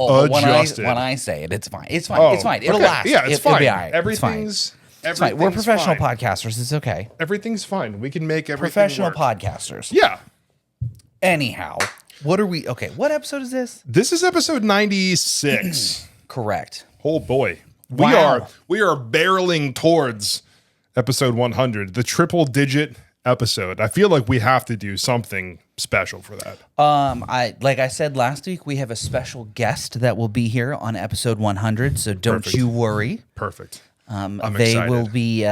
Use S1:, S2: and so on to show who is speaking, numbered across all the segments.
S1: but
S2: adjusted.
S1: when I say it, it's fine. It's fine.
S2: Oh,
S1: It's fine. It'll
S2: okay.
S1: last.
S2: Yeah, it's fine.
S1: It'll be all right.
S2: Everything's
S1: It's fine. We're professional
S2: fine.
S1: podcasters. It's okay.
S2: Everything's fine. We can make everything
S1: Professional
S2: work.
S1: podcasters.
S2: Yeah.
S1: Anyhow, what are we? Okay, what episode is this?
S2: This is episode 96.
S1: Correct.
S2: Oh boy.
S1: Wow.
S2: We are barreling towards episode 100, the triple digit episode. I feel like we have to do something special for that.
S1: Like I said last week, we have a special guest that will be here on episode 100. So don't
S2: Perfect.
S1: you worry.
S2: Perfect.
S1: They
S2: excited.
S1: will be.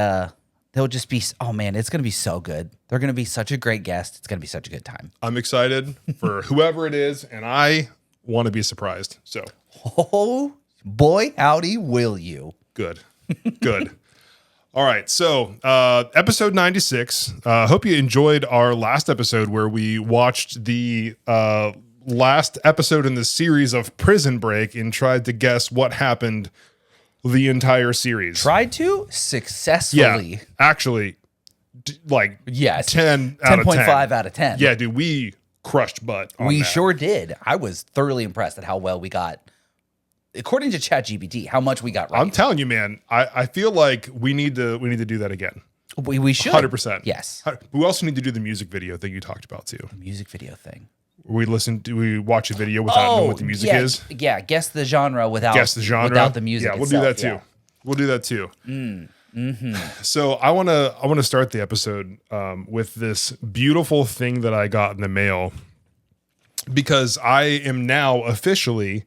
S1: They'll just be. Oh man, it's gonna be so good. They're gonna be such a great guest. It's gonna be such a good time.
S2: I'm excited for whoever it is, and I want to be surprised. So
S1: Oh boy, howdy, will you?
S2: good. Good. All right. So episode 96. Hope you enjoyed our last episode where we watched the last episode in the series of Prison Break and tried to guess what happened the entire series.
S1: Tried to successfully.
S2: Yeah, actually, like
S1: Yes.
S2: 10 out of 10.
S1: 10.5 out of 10.
S2: Yeah, dude, we crushed butt on
S1: We
S2: that.
S1: sure did. I was thoroughly impressed at how well we got. According to ChatGPT, how much we got right.
S2: I'm telling you, man, I feel like we need to do that again.
S1: We should.
S2: 100%.
S1: Yes.
S2: We also need to do the music video thing you talked about too.
S1: Music video thing.
S2: We watch a video without knowing what the music
S1: yeah,
S2: is.
S1: Yeah, guess the genre without without the music.
S2: Yeah, we'll do that
S1: itself,
S2: too. We'll do that too.
S1: Mm-hmm.
S2: So I wanna start the episode with this beautiful thing that I got in the mail because I am now officially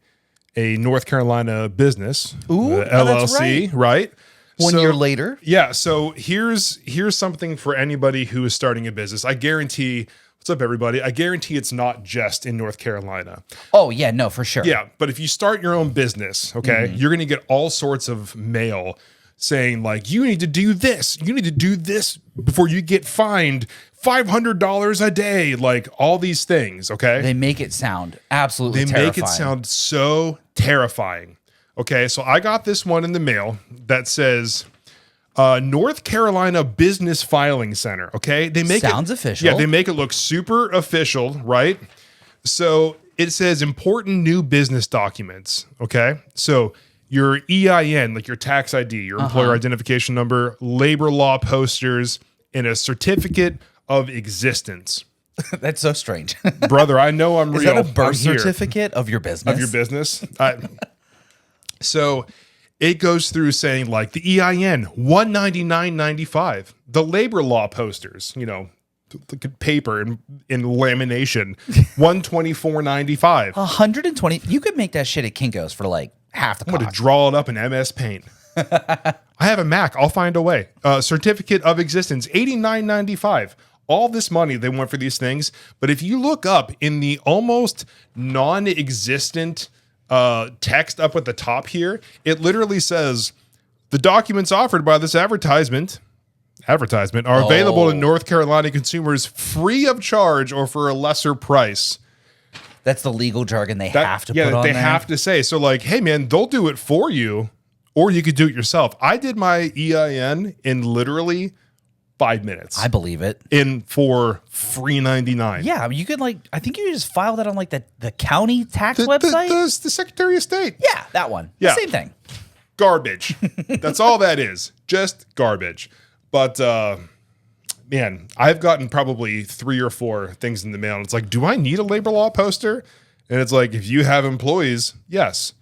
S2: a North Carolina business,
S1: Ooh, that's
S2: LLC, right?
S1: 1 year later.
S2: Yeah. So here's something for anybody who is starting a business. I guarantee. What's up, everybody? I guarantee it's not just in North Carolina.
S1: Oh yeah, no, for sure.
S2: Yeah, but if you start your own business, okay, you're going to get all sorts of mail saying like, you need to do this. You need to do this before you get fined $500 a day. Like all these things, okay?
S1: They make it sound absolutely
S2: They
S1: terrifying.
S2: make it sound so terrifying. Okay, so I got this one in the mail that says North Carolina Business Filing Center. Okay, they make
S1: Sounds
S2: it,
S1: official.
S2: Yeah, they make it look super official, right? So it says important new business documents. Okay, so your EIN, like your tax ID, your employer identification number, labor law posters, and a certificate of existence.
S1: That's so strange.
S2: Brother, I know I'm
S1: Is
S2: real.
S1: that a birth
S2: I'm here.
S1: certificate of your business?
S2: Of your business. So it goes through saying like the EIN $199.95, the labor law posters, you know, the paper and in lamination $124.95.
S1: 120. You could make that shit at Kinko's for like half the
S2: I'm going to
S1: cost.
S2: draw it up in MS Paint. I have a Mac. I'll find a way. Certificate of existence $89.95. All this money they want for these things, but if you look up in the almost non-existent text up at the top here, it literally says the documents offered by this advertisement are available to North Carolina consumers free of charge or for a lesser price.
S1: That's the legal jargon they have to put on
S2: they
S1: there.
S2: have to say. So like, hey man, they'll do it for you, or you could do it yourself. I did my EIN in literally 5 minutes.
S1: I believe it.
S2: For $3.99.
S1: Yeah, you could like. I think you just file that on like the county tax website.
S2: The Secretary of State.
S1: Yeah, that one.
S2: Yeah.
S1: Same thing.
S2: Garbage. That's all that is. Just garbage. But man, I've gotten probably 3 or 4 things in the mail. And it's like, do I need a labor law poster? And it's like, if you have employees, yes.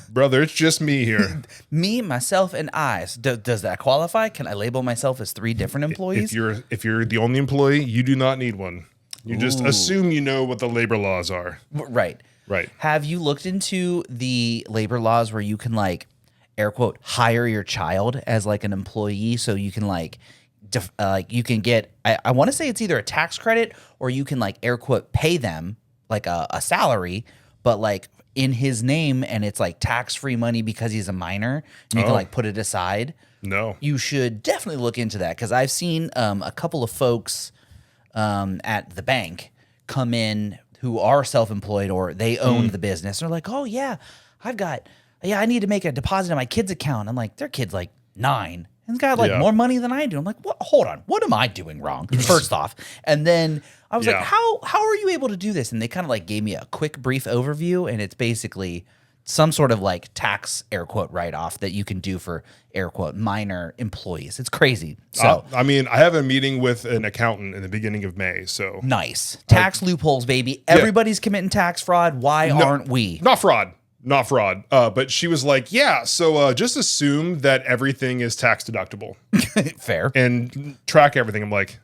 S2: Brother, it's just me here.
S1: Me, myself, and I. Does that qualify? Can I label myself as 3 different employees?
S2: If you're the only employee, you do not need one. You just assume you know what the labor laws are.
S1: Right.
S2: Right.
S1: Have you looked into the labor laws where you can like, air quote, hire your child as like an employee, so you can like, you can get. I want to say it's either a tax credit or you can like air quote pay them like a salary, but like in his name, and it's like tax-free money because he's a minor, and you can like put it aside.
S2: No.
S1: You should definitely look into that, because I've seen a couple of folks at the bank come in who are self-employed or they own the business. They're like, oh yeah, I need to make a deposit on my kid's account. I'm like, their kid's like 9. And and he's got like
S2: Yeah.
S1: more money than I do. I'm like, what? Hold on, what am I doing wrong? First off, and then I was like,
S2: Yeah.
S1: how are you able to do this? And they kind of like gave me a quick brief overview, and it's basically some sort of like tax air quote write off that you can do for air quote minor employees. It's crazy. So
S2: I mean, I have a meeting with an accountant in the beginning of May, so
S1: nice tax loopholes, baby. Everybody's committing tax fraud. Why aren't we?
S2: not fraud. But she was like, yeah, so just assume that everything is tax deductible
S1: Fair.
S2: and track everything. I'm like,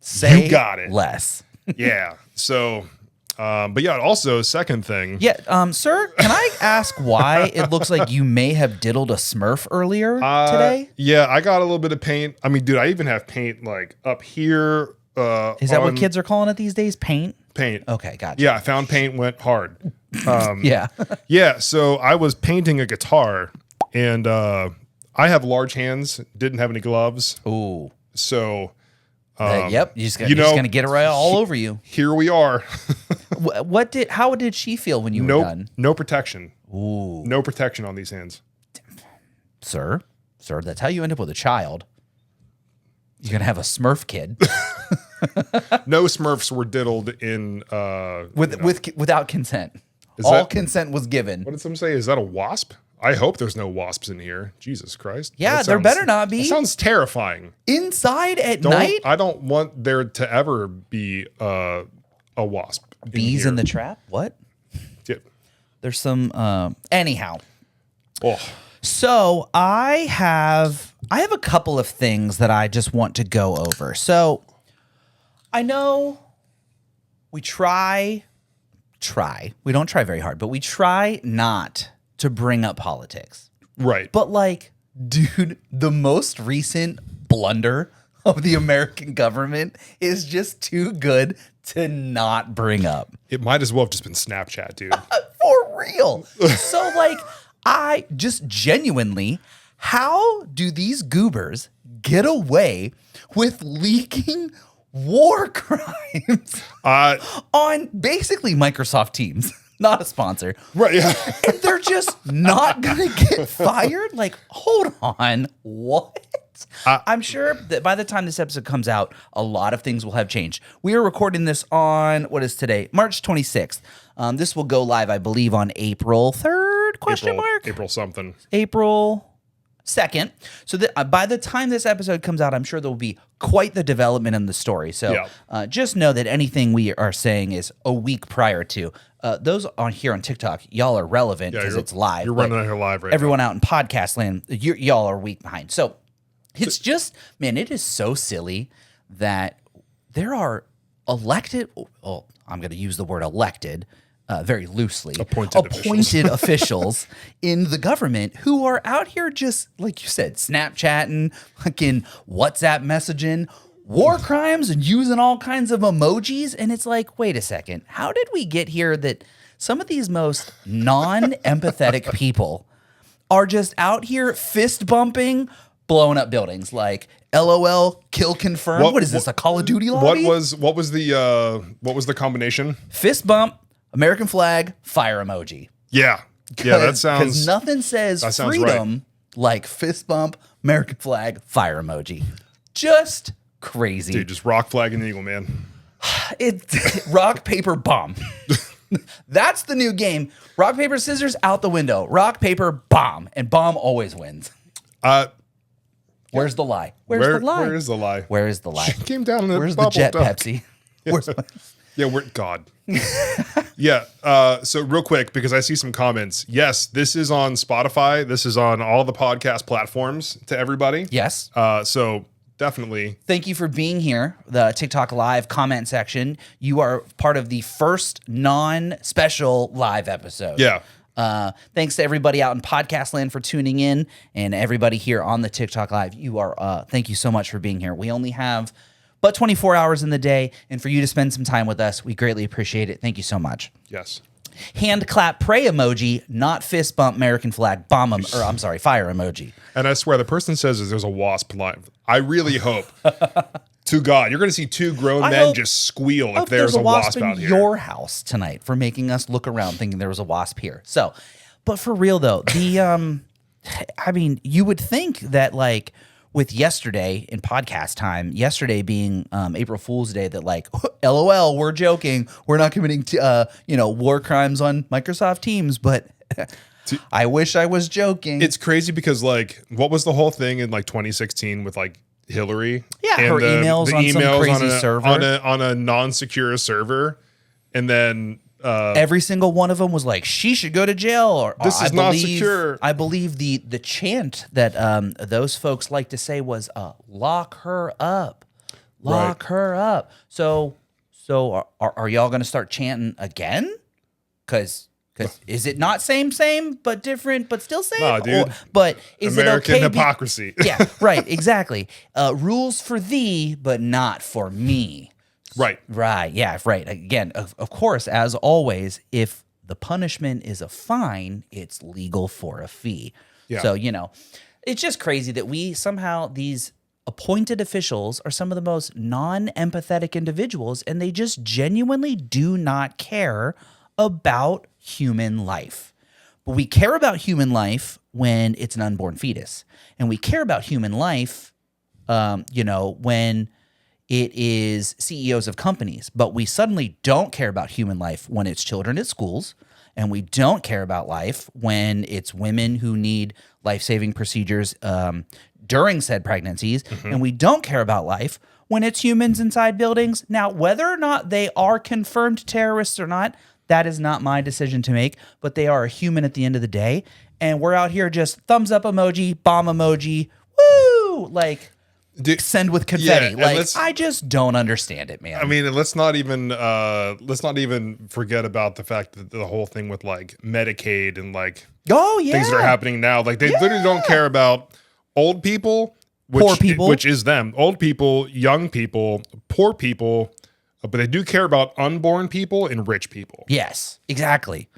S1: Say
S2: you got it.
S1: less.
S2: Yeah. So, but yeah, also second thing.
S1: Yeah, sir, can I ask why it looks like you may have diddled a Smurf earlier today?
S2: Yeah, I got a little bit of paint. I mean, dude, I even have paint like up here.
S1: Is that what kids are calling it these days? Paint?
S2: Paint.
S1: Okay, gotcha.
S2: Yeah, I found paint, went hard.
S1: Yeah.
S2: Yeah, so I was painting a guitar, and I have large hands, didn't have any gloves.
S1: Ooh.
S2: So
S1: Yep. You're just
S2: you
S1: gonna
S2: know,
S1: get it right all over you.
S2: here we are.
S1: How did she feel when you were done?
S2: No protection.
S1: Ooh.
S2: No protection on these hands.
S1: Sir, that's how you end up with a child. You're gonna have a Smurf kid
S2: No Smurfs were diddled in
S1: without consent.
S2: Is
S1: All
S2: that-
S1: consent was given.
S2: what did someone say? Is that a wasp? I hope there's no wasps in here. Jesus Christ.
S1: Yeah,
S2: That
S1: there
S2: sounds-
S1: better not be.
S2: That sounds terrifying.
S1: Inside at night?
S2: I don't want there to ever be a wasp.
S1: Bees in the trap? What?
S2: Yeah.
S1: There's some anyhow.
S2: Oh,
S1: So I have a couple of things that I just want to go over. So I know we we don't try very hard, but we try not to bring up politics.
S2: right.
S1: But like, dude, the most recent blunder of the American government is just too good to not bring up.
S2: It might as well have just been Snapchat, dude.
S1: For real. So like, I just genuinely, how do these goobers get away with leaking war crimes on basically Microsoft Teams? Not a sponsor.
S2: Right, yeah.
S1: And they're just not gonna get fired? Like, hold on, what? I'm sure that by the time this episode comes out, a lot of things will have changed. We are recording this on, what is today? March 26th. This will go live, I believe, on April 3rd, question mark?
S2: April something.
S1: April 2nd. So that by the time this episode comes out, I'm sure there will be quite the development in the story. So just know that anything we are saying is a week prior to. Those on here on TikTok, y'all are relevant because it's live.
S2: You're running out here live right
S1: Everyone out in podcast land, y'all are a week behind. So it's just, man, it is so silly that there are elected, oh, I'm going to use the word elected very loosely, appointed officials in the government who are out here just, like you said, Snapchatting, fucking WhatsApp messaging, war crimes, and using all kinds of emojis. And it's like, wait a second, how did we get here that some of these most non-empathetic people are just out here fist bumping, blowing up buildings like LOL, kill confirmed. What is this, a Call of Duty lobby?
S2: What was the combination?
S1: Fist bump, American flag, fire emoji.
S2: Yeah. Yeah, that sounds.
S1: Because nothing says freedom like fist bump, American flag, fire emoji. Just crazy.
S2: Dude, just rock, flag, and eagle, man.
S1: Rock, paper, bomb. That's the new game. Rock, paper, scissors, out the window. Rock, paper, bomb. And bomb always wins. Where's the lie? Where's the lie?
S2: Where is the lie?
S1: Where is the lie?
S2: She came down in a
S1: Where's the
S2: bubble
S1: Jet
S2: duck.
S1: Pepsi? Where's my-
S2: Yeah, we're God. Yeah. So real quick, because I see some comments. Yes, this is on Spotify. This is on all the podcast platforms to everybody.
S1: Yes.
S2: So definitely.
S1: Thank you for being here. The TikTok live comment section. You are part of the first non-special live episode.
S2: Yeah.
S1: Thanks to everybody out in podcast land for tuning in, and everybody here on the TikTok live. You are. Thank you so much for being here. We only have but 24 hours in the day, and for you to spend some time with us, we greatly appreciate it. Thank you so much.
S2: Yes.
S1: Hand clap, pray emoji, not fist bump, American flag, bomb, or I'm sorry, fire emoji.
S2: And I swear, the person says there's a wasp live. I really hope to God you're going to see two grown men just squeal if there's a wasp out
S1: in
S2: here.
S1: your house tonight for making us look around thinking there was a wasp here. So, but for real though, the I mean, you would think that like with yesterday in podcast time, yesterday being April Fool's Day, that like, LOL, we're joking. We're not committing war crimes on Microsoft Teams, but I wish I was joking.
S2: It's crazy because like, what was the whole thing in like 2016 with like Hillary?
S1: Yeah, her emails on some crazy server.
S2: On a non-secure server. And then
S1: every single one of them was like, she should go to jail. Or
S2: this is not secure.
S1: I believe the chant that those folks like to say was lock her up. Lock her up. So are y'all going to start chanting again? Because is it not same, but different, but still same?
S2: No, dude.
S1: But is
S2: American
S1: it okay?
S2: hypocrisy.
S1: Yeah, right, exactly. Rules for thee, but not for me.
S2: Right.
S1: Right. Yeah. Right. Again, of course, as always, if the punishment is a fine, it's legal for a fee.
S2: Yeah.
S1: So, it's just crazy that these appointed officials are some of the most non-empathetic individuals, and they just genuinely do not care about human life. But we care about human life when it's an unborn fetus. And we care about human life, when it is CEOs of companies, but we suddenly don't care about human life when it's children at schools, and we don't care about life when it's women who need life-saving procedures during said pregnancies, and we don't care about life when it's humans inside buildings. Now, whether or not they are confirmed terrorists or not, that is not my decision to make, but they are a human at the end of the day, and we're out here just thumbs up emoji, bomb emoji, woo, like... send with confetti.
S2: Yeah,
S1: I just don't understand it, man.
S2: I mean, let's not even forget about the fact that the whole thing with like Medicaid and like things that are happening now. Like they literally don't care about old people,
S1: poor people,
S2: which is them. Old people, young people, poor people, but they do care about unborn people and rich people.
S1: Yes, exactly.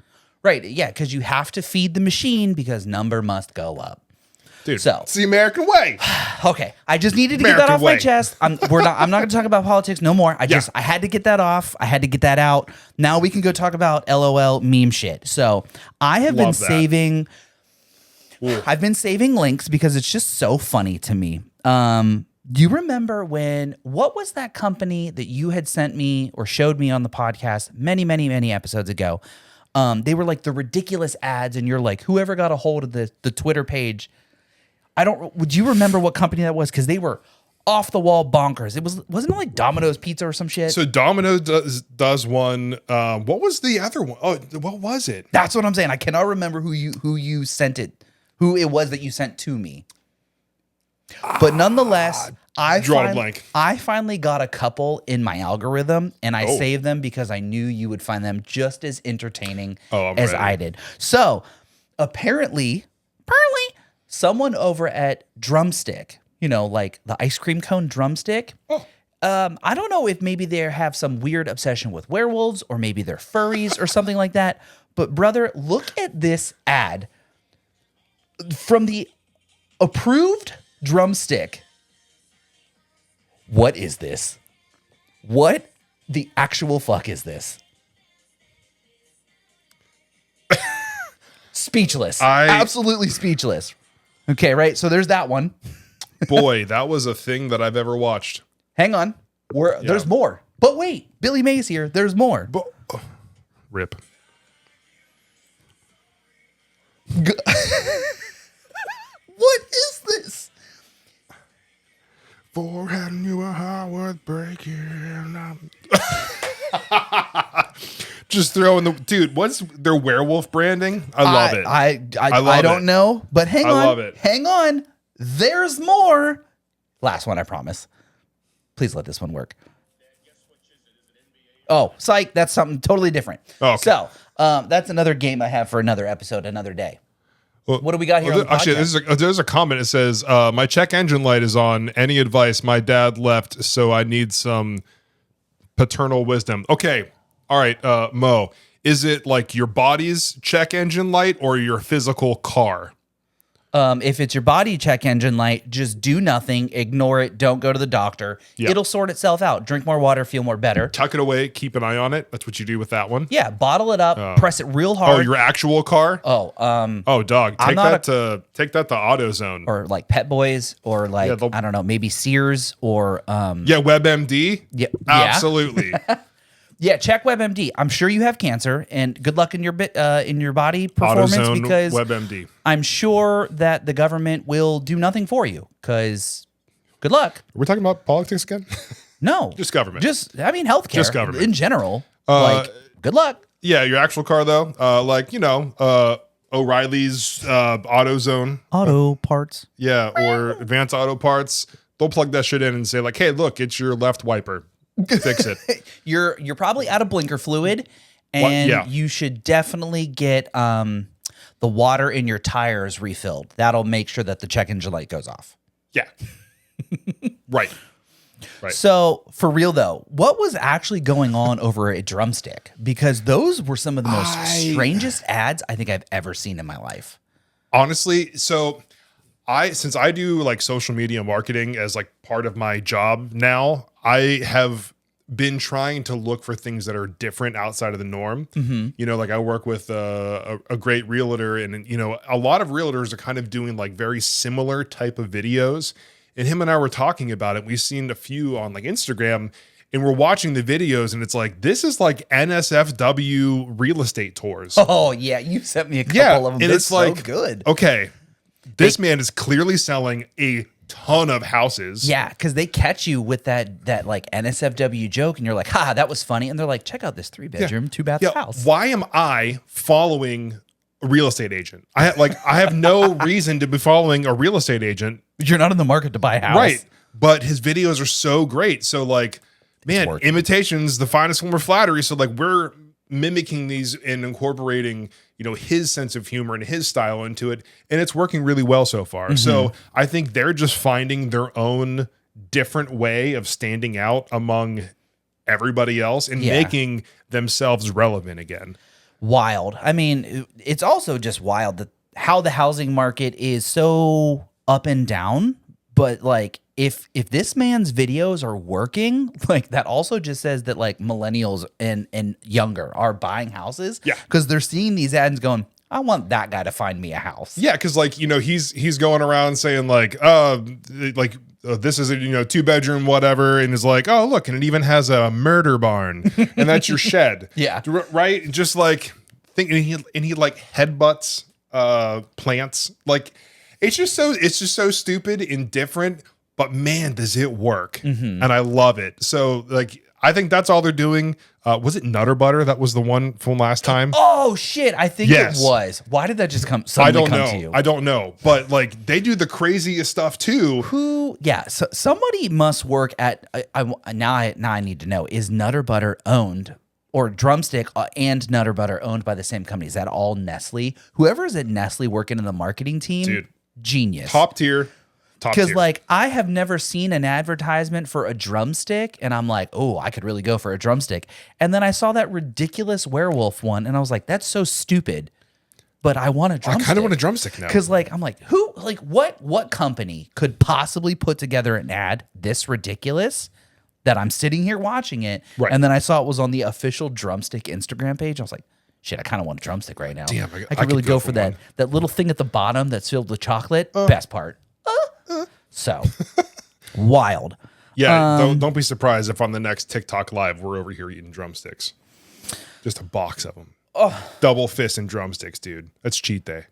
S1: Right. Yeah, because you have to feed the machine because number must go up.
S2: Dude,
S1: so
S2: it's the American way.
S1: Okay, I just needed to get that off my chest. I'm not going to talk about politics no more. I had to get that off. I had to get that out. Now we can go talk about LOL meme shit. So I have been saving. I've been saving links because it's just so funny to me. Do you remember what was that company that you had sent me or showed me on the podcast many, many, many episodes ago? They were like the ridiculous ads, and you're like, whoever got a hold of the Twitter page. Would you remember what company that was? Because they were off the wall bonkers. Wasn't it like Domino's Pizza or some shit?
S2: So Domino's does one. What was the other one? Oh, what was it?
S1: That's what I'm saying. I cannot remember who you sent it, who it was that you sent to me. But nonetheless, I finally got a couple in my algorithm, and I saved them because I knew you would find them just as entertaining as I did. So apparently, someone over at Drumstick, like the ice cream cone Drumstick. I don't know if maybe they have some weird obsession with werewolves, or maybe they're furries or something like that. But brother, look at this ad from the approved Drumstick. What is this? What the actual fuck is this? Speechless. Absolutely speechless. Okay, right? So there's that one.
S2: Boy, that was a thing that I've ever watched.
S1: Hang on. There's more. But wait, Billy Mays here. There's more.
S2: Rip.
S1: What is this?
S2: For having you a heart worth breaking. Just throwing dude. What's their werewolf branding? I love it.
S1: I don't know, but hang on.
S2: I love it.
S1: Hang on. There's more. Last one, I promise. Please let this one work. Oh, psych. That's something totally different.
S2: Oh, okay.
S1: So that's another game I have for another episode, another day. Well, what do we got here?
S2: Actually, there's a comment. It says, my check engine light is on. Any advice? My dad left, so I need some paternal wisdom. Okay. All right, Mo, is it like your body's check engine light or your physical car?
S1: If it's your body check engine light, just do nothing, ignore it, don't go to the doctor.
S2: Yeah.
S1: It'll sort itself out. Drink more water, feel more better.
S2: Tuck it away, keep an eye on it. That's what you do with that one.
S1: Yeah, bottle it up, press it real
S2: Oh,
S1: hard.
S2: your actual car?
S1: Oh,
S2: Dog.
S1: I'm
S2: Take
S1: not
S2: that to AutoZone.
S1: or like Pet Boys or like,
S2: they'll-
S1: I don't know, maybe Sears or
S2: Yeah, WebMD.
S1: yeah.
S2: Absolutely.
S1: Yeah, check WebMD. I'm sure you have cancer, and good luck in your body performance
S2: AutoZone,
S1: because
S2: WebMD.
S1: I'm sure that the government will do nothing for you. Because good luck.
S2: We're talking about politics again?
S1: No,
S2: Just government.
S1: Just I mean healthcare.
S2: Just government.
S1: In general. Like good luck.
S2: Yeah, your actual car though, O'Reilly's AutoZone,
S1: Auto parts.
S2: yeah, or Advanced Auto Parts. They'll plug that shit in and say like, "Hey, look, it's your left wiper. Fix it."
S1: You're probably out of blinker fluid, and
S2: Yeah.
S1: you should definitely get the water in your tires refilled. That'll make sure that the check engine light goes off.
S2: Yeah. Right. Right.
S1: So for real though, what was actually going on over at Drumstick? Because those were some of the most strangest ads I think I've ever seen in my life.
S2: Honestly, so since I do like social media marketing as like part of my job now, I have been trying to look for things that are different outside of the norm. You know, like I work with a great realtor, and you know, a lot of realtors are kind of doing like very similar type of videos. And him and I were talking about it. We've seen a few on like Instagram, and we're watching the videos, and it's like, this is like NSFW real estate tours.
S1: Oh yeah, you sent me a couple
S2: Yeah,
S1: of them.
S2: and
S1: They're
S2: it's
S1: so
S2: like,
S1: good.
S2: okay, this man is clearly selling a ton of houses.
S1: Yeah, because they catch you with that like NSFW joke, and you're like, "Ha, that was funny." And they're like, "Check out this 3-bedroom, 2-bath
S2: Yeah,
S1: house."
S2: why am I following a real estate agent? I have no reason to be following a real estate agent.
S1: You're not in the market to buy a house,
S2: Right. But his videos are so great. So like, man,
S1: working.
S2: imitation's the finest form of flattery. So like we're mimicking these and incorporating, you know, his sense of humor and his style into it. And it's working really well so far. So I think they're just finding their own different way of standing out among everybody else and
S1: Yeah.
S2: making themselves relevant again.
S1: Wild. I mean, it's also just wild that how the housing market is so up and down. But like, if this man's videos are working, like that also just says that like millennials and younger are buying houses.
S2: Yeah.
S1: Because they're seeing these ads going, I want that guy to find me a house.
S2: Yeah, because like, you know, he's going around saying like, this is a 2-bedroom whatever, and is like, oh look, and it even has a murder barn, and that's your shed.
S1: Yeah.
S2: Right. Just like and he like headbutts plants. Like it's just so stupid and different. But man, does it work, and I love it. So like, I think that's all they're doing. Was it Nutter Butter? That was the one from last time.
S1: Oh shit! I think
S2: Yes.
S1: it was. Why did that just
S2: I
S1: suddenly
S2: don't
S1: come
S2: know.
S1: to you?
S2: I don't know. But like, they do the craziest stuff too.
S1: Who? Yeah. So somebody must work at. Now I need to know: is Nutter Butter owned, or Drumstick and Nutter Butter owned by the same company? Is that all Nestle? Whoever is at Nestle working in the marketing team,
S2: Dude.
S1: genius.
S2: Top tier.
S1: Because like I have never seen an advertisement for a drumstick, and I'm like, oh, I could really go for a drumstick. And then I saw that ridiculous werewolf one, and I was like, that's so stupid. But I want a
S2: I
S1: drumstick.
S2: kind of want a drumstick now.
S1: Because like I'm like, who? Like what company could possibly put together an ad this ridiculous that I'm sitting here watching it?
S2: Right.
S1: And then I saw it was on the official Drumstick Instagram page. I was like, shit, I kind of want a drumstick right now.
S2: Damn,
S1: I
S2: I
S1: could really
S2: could
S1: go
S2: go
S1: for
S2: for
S1: that
S2: one.
S1: that little thing at the bottom that's filled with chocolate. Best part. So wild.
S2: Yeah, don't be surprised if on the next TikTok live we're over here eating drumsticks. Just a box of them. Double fist and drumsticks, dude. That's cheat day.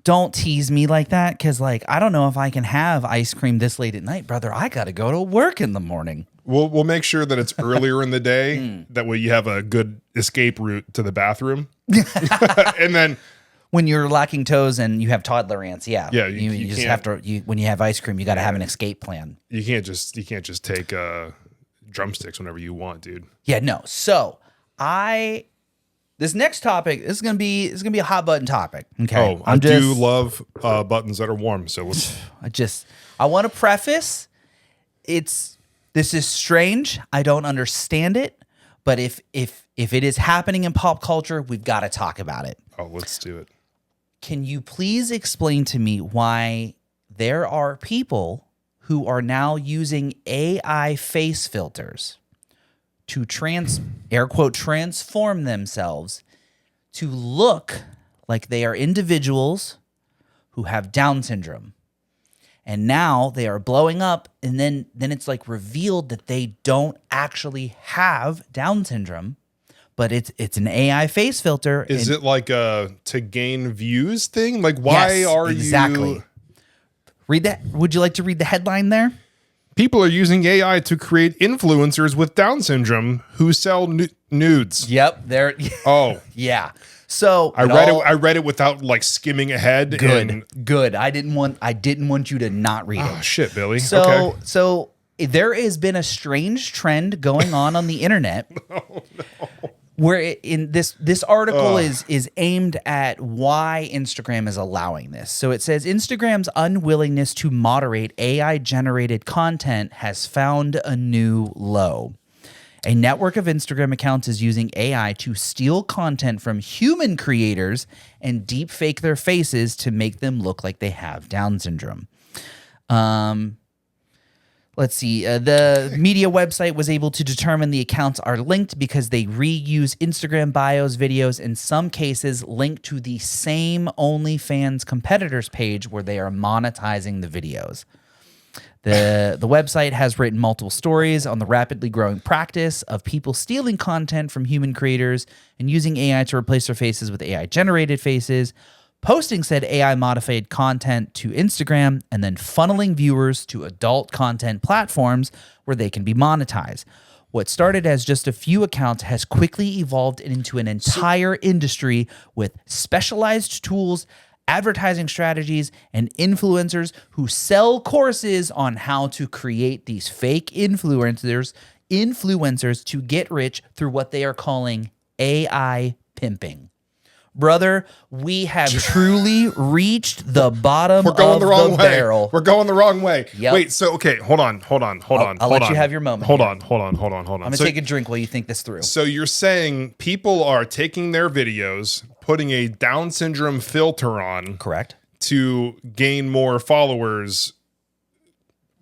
S1: Don't tease me like that, because like I don't know if I can have ice cream this late at night, brother. I got to go to work in the morning.
S2: We'll make sure that it's earlier in the day. That way you have a good escape route to the bathroom. And then
S1: When you're lacking toes and you have toddler ants, yeah,
S2: Yeah,
S1: you
S2: you
S1: just
S2: can't-
S1: have to. When you have ice cream, you got to have an escape plan.
S2: you can't just take drumsticks whenever you want, dude.
S1: Yeah, no. So this next topic is gonna be a hot button topic. Okay,
S2: Oh, I do love buttons that are warm. So let's,
S1: I want to preface. This is strange. I don't understand it, but if it is happening in pop culture, we've got to talk about it.
S2: let's do it.
S1: Can you please explain to me why there are people who are now using AI face filters to air quote transform themselves to look like they are individuals who have Down syndrome? And now they are blowing up, and then it's like revealed that they don't actually have Down syndrome, but it's an AI face filter.
S2: Is it like a to gain views thing? Like, why
S1: Yes,
S2: are
S1: exactly.
S2: you...
S1: Read that. Would you like to read the headline there?
S2: People are using AI to create influencers with Down syndrome who sell nudes.
S1: Yep. There.
S2: Oh,
S1: Yeah. So
S2: I read it without like skimming ahead.
S1: Good. I didn't want you to not read it.
S2: Oh shit, Billy.
S1: So
S2: Okay.
S1: so there has been a strange trend going on the internet. Where in this article is aimed at why Instagram is allowing this. So it says Instagram's unwillingness to moderate AI generated content has found a new low. A network of Instagram accounts is using AI to steal content from human creators and deep fake their faces to make them look like they have Down syndrome. Let's see. The media website was able to determine the accounts are linked because they reuse Instagram bios, videos, in some cases link to the same OnlyFans competitors page where they are monetizing the videos. The website has written multiple stories on the rapidly growing practice of people stealing content from human creators and using AI to replace their faces with AI-generated faces, posting said AI-modified content to Instagram, and then funneling viewers to adult content platforms where they can be monetized. What started as just a few accounts has quickly evolved into an entire industry with specialized tools, advertising strategies, and influencers who sell courses on how to create these fake influencers to get rich through what they are calling AI pimping. Brother, we have truly reached the bottom
S2: We're going
S1: of
S2: the wrong way.
S1: barrel.
S2: We're going the wrong way.
S1: Yep.
S2: Wait, so okay, hold on.
S1: I'll let you have your moment
S2: Hold
S1: here.
S2: on.
S1: I'm going to take a drink while you think this through.
S2: So you're saying people are taking their videos, putting a Down syndrome filter on
S1: Correct.
S2: to gain more followers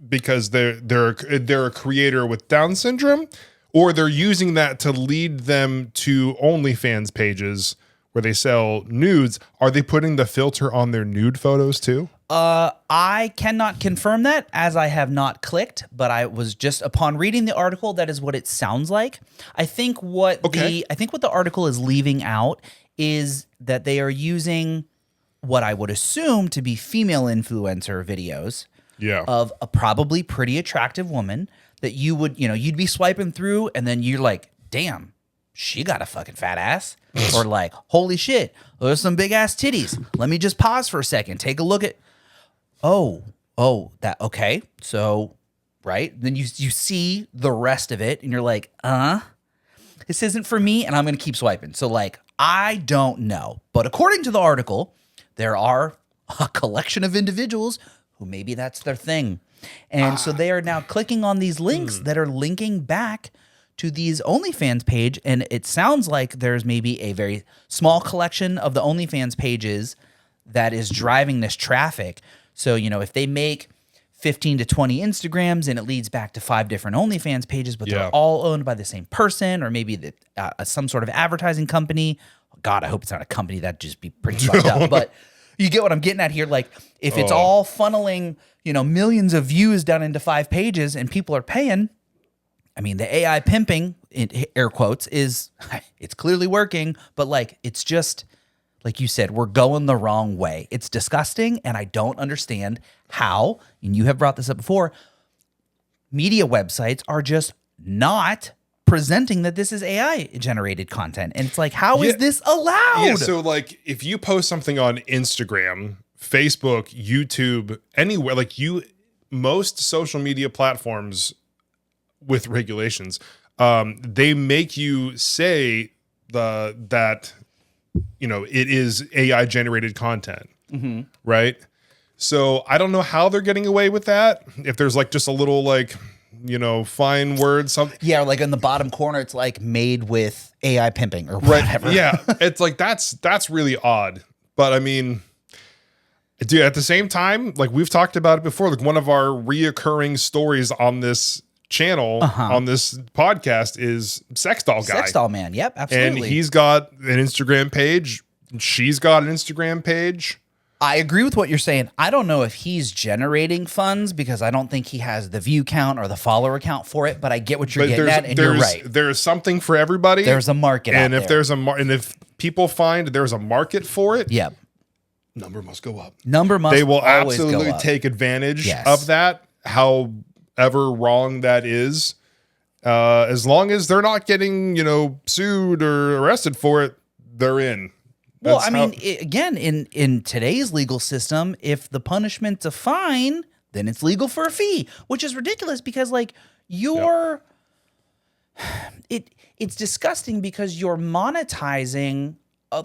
S2: because they're a creator with Down syndrome, or they're using that to lead them to OnlyFans pages where they sell nudes. Are they putting the filter on their nude photos too?
S1: I cannot confirm that as I have not clicked, but I was just upon reading the article, that is what it sounds like. I think what the article is leaving out is that they are using what I would assume to be female influencer videos of a probably pretty attractive woman that you would, you'd be swiping through and then you're like, damn, she got a fucking fat ass. Or like, holy shit, there's some big ass titties. Let me just pause for a second. Take a look at, okay. So, right. Then you see the rest of it and you're like, this isn't for me. And I'm going to keep swiping. So like, I don't know. But according to the article, there are a collection of individuals who maybe that's their thing. And so they are now clicking on these links that are linking back to these OnlyFans page. And it sounds like there's maybe a very small collection of the OnlyFans pages that is driving this traffic. So, if they make 15 to 20 Instagrams and it leads back to 5 different OnlyFans pages, but they're all owned by the same person, or maybe some sort of advertising company. God, I hope it's not a company. That'd just be pretty fucked up. But you get what I'm getting at here. Like, if it's all funneling, millions of views down into 5 pages and people are paying, I mean, the AI pimping, in air quotes, it's clearly working, but like, it's just, like you said, we're going the wrong way. It's disgusting, and I don't understand how, and you have brought this up before, media websites are just not presenting that this is AI-generated content. And it's like, how is this allowed?
S2: Yeah, so like, if you post something on Instagram, Facebook, YouTube, anywhere, like most social media platforms with regulations, they make you say that it is AI generated content, right? So I don't know how they're getting away with that. If there's like just a little like, fine word, something.
S1: Yeah, like in the bottom corner, it's like made with AI pimping or whatever.
S2: Yeah, it's like that's really odd. But I mean, dude, at the same time, like we've talked about it before, like one of our reoccurring stories on this channel, on this podcast, is Sex Doll Guy.
S1: Sex Doll Man. Yep, absolutely.
S2: And he's got an Instagram page. She's got an Instagram page.
S1: I agree with what you're saying. I don't know if he's generating funds because I don't think he has the view count or the follower count for it, but I get what you're getting at, and you're right.
S2: There's something for everybody.
S1: There's a market
S2: and
S1: out
S2: if
S1: there.
S2: there's and if people find there's a market for it,
S1: Yep.
S2: number must go up.
S1: Number must
S2: They will
S1: always
S2: absolutely
S1: go up.
S2: take advantage
S1: Yes.
S2: of that, however wrong that is. As long as they're not getting, sued or arrested for it, they're in.
S1: Well,
S2: That's
S1: I mean, again, in today's legal system, if the punishment's a fine, then it's legal for a fee, which is ridiculous because, like, it's disgusting because you're monetizing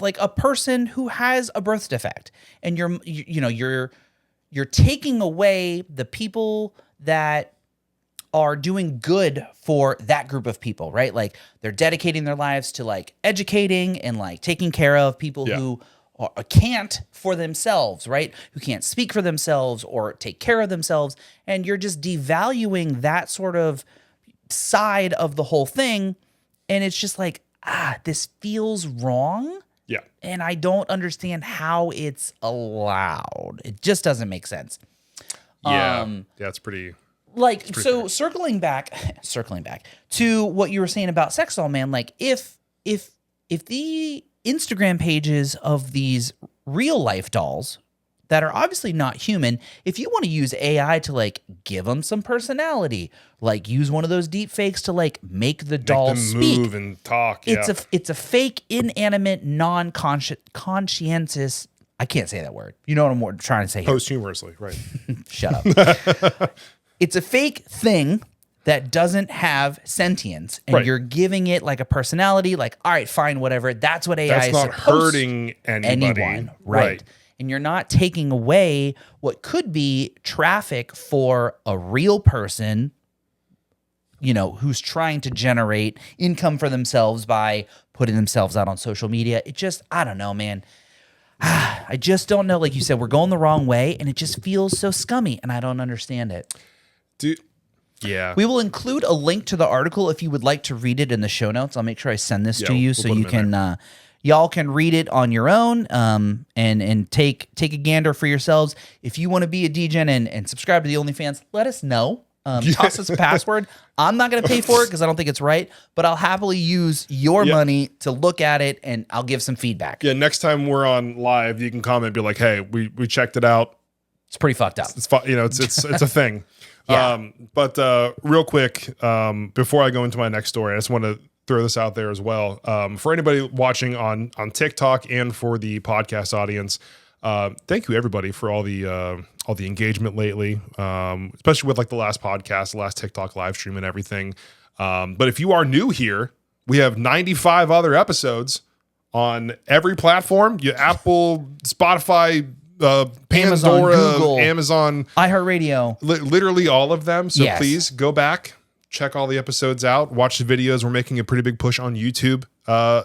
S1: like a person who has a birth defect, and you're taking away the people that are doing good for that group of people, right? Like they're dedicating their lives to like educating and like taking care of people who can't for themselves, right? Who can't speak for themselves or take care of themselves. And you're just devaluing that sort of side of the whole thing. And it's just like, this feels wrong.
S2: Yeah.
S1: And I don't understand how it's allowed. It just doesn't make sense.
S2: Yeah. It's pretty.
S1: Like, so circling back to what you were saying about Sex Doll Man, like if the Instagram pages of these real life dolls that are obviously not human, if you want to use AI to like give them some personality, like use one of those deep fakes to like make the doll speak,
S2: move and talk.
S1: It's a fake, inanimate, non-conscientious. I can't say that word. You know what I'm trying to say here.
S2: Posthumously, right?
S1: Shut up. It's a fake thing that doesn't have sentience, and you're giving it like a personality. Like, all right, fine, whatever. That's what AI
S2: That's
S1: is
S2: not
S1: supposed
S2: hurting anybody.
S1: anyone, right? And you're not taking away what could be traffic for a real person, who's trying to generate income for themselves by putting themselves out on social media. It just, I don't know, man. I just don't know. Like you said, we're going the wrong way, and it just feels so scummy, and I don't understand it.
S2: Dude, yeah.
S1: We will include a link to the article if you would like to read it in the show notes. I'll make sure I send this to you so you can y'all can read it on your own and take a gander for yourselves. If you want to be a DGen and subscribe to the OnlyFans, let us know. Toss us a password. I'm not going to pay for it because I don't think it's right, but I'll happily use your money to look at it, and I'll give some feedback.
S2: Yeah, next time we're on live, you can comment, be like, "Hey, we checked it out.
S1: It's pretty fucked up.
S2: It's it's a thing."
S1: Yeah.
S2: But real quick, before I go into my next story, I just want to throw this out there as well. For anybody watching on TikTok and for the podcast audience, thank you everybody for all the engagement lately, especially with like the last podcast, the last TikTok live stream and everything. But if you are new here, we have 95 other episodes on every platform. Apple, Spotify, Pandora,
S1: Google,
S2: Amazon,
S1: iHeartRadio,
S2: literally all of them. So
S1: Yes.
S2: please go back, check all the episodes out, watch the videos. We're making a pretty big push on YouTube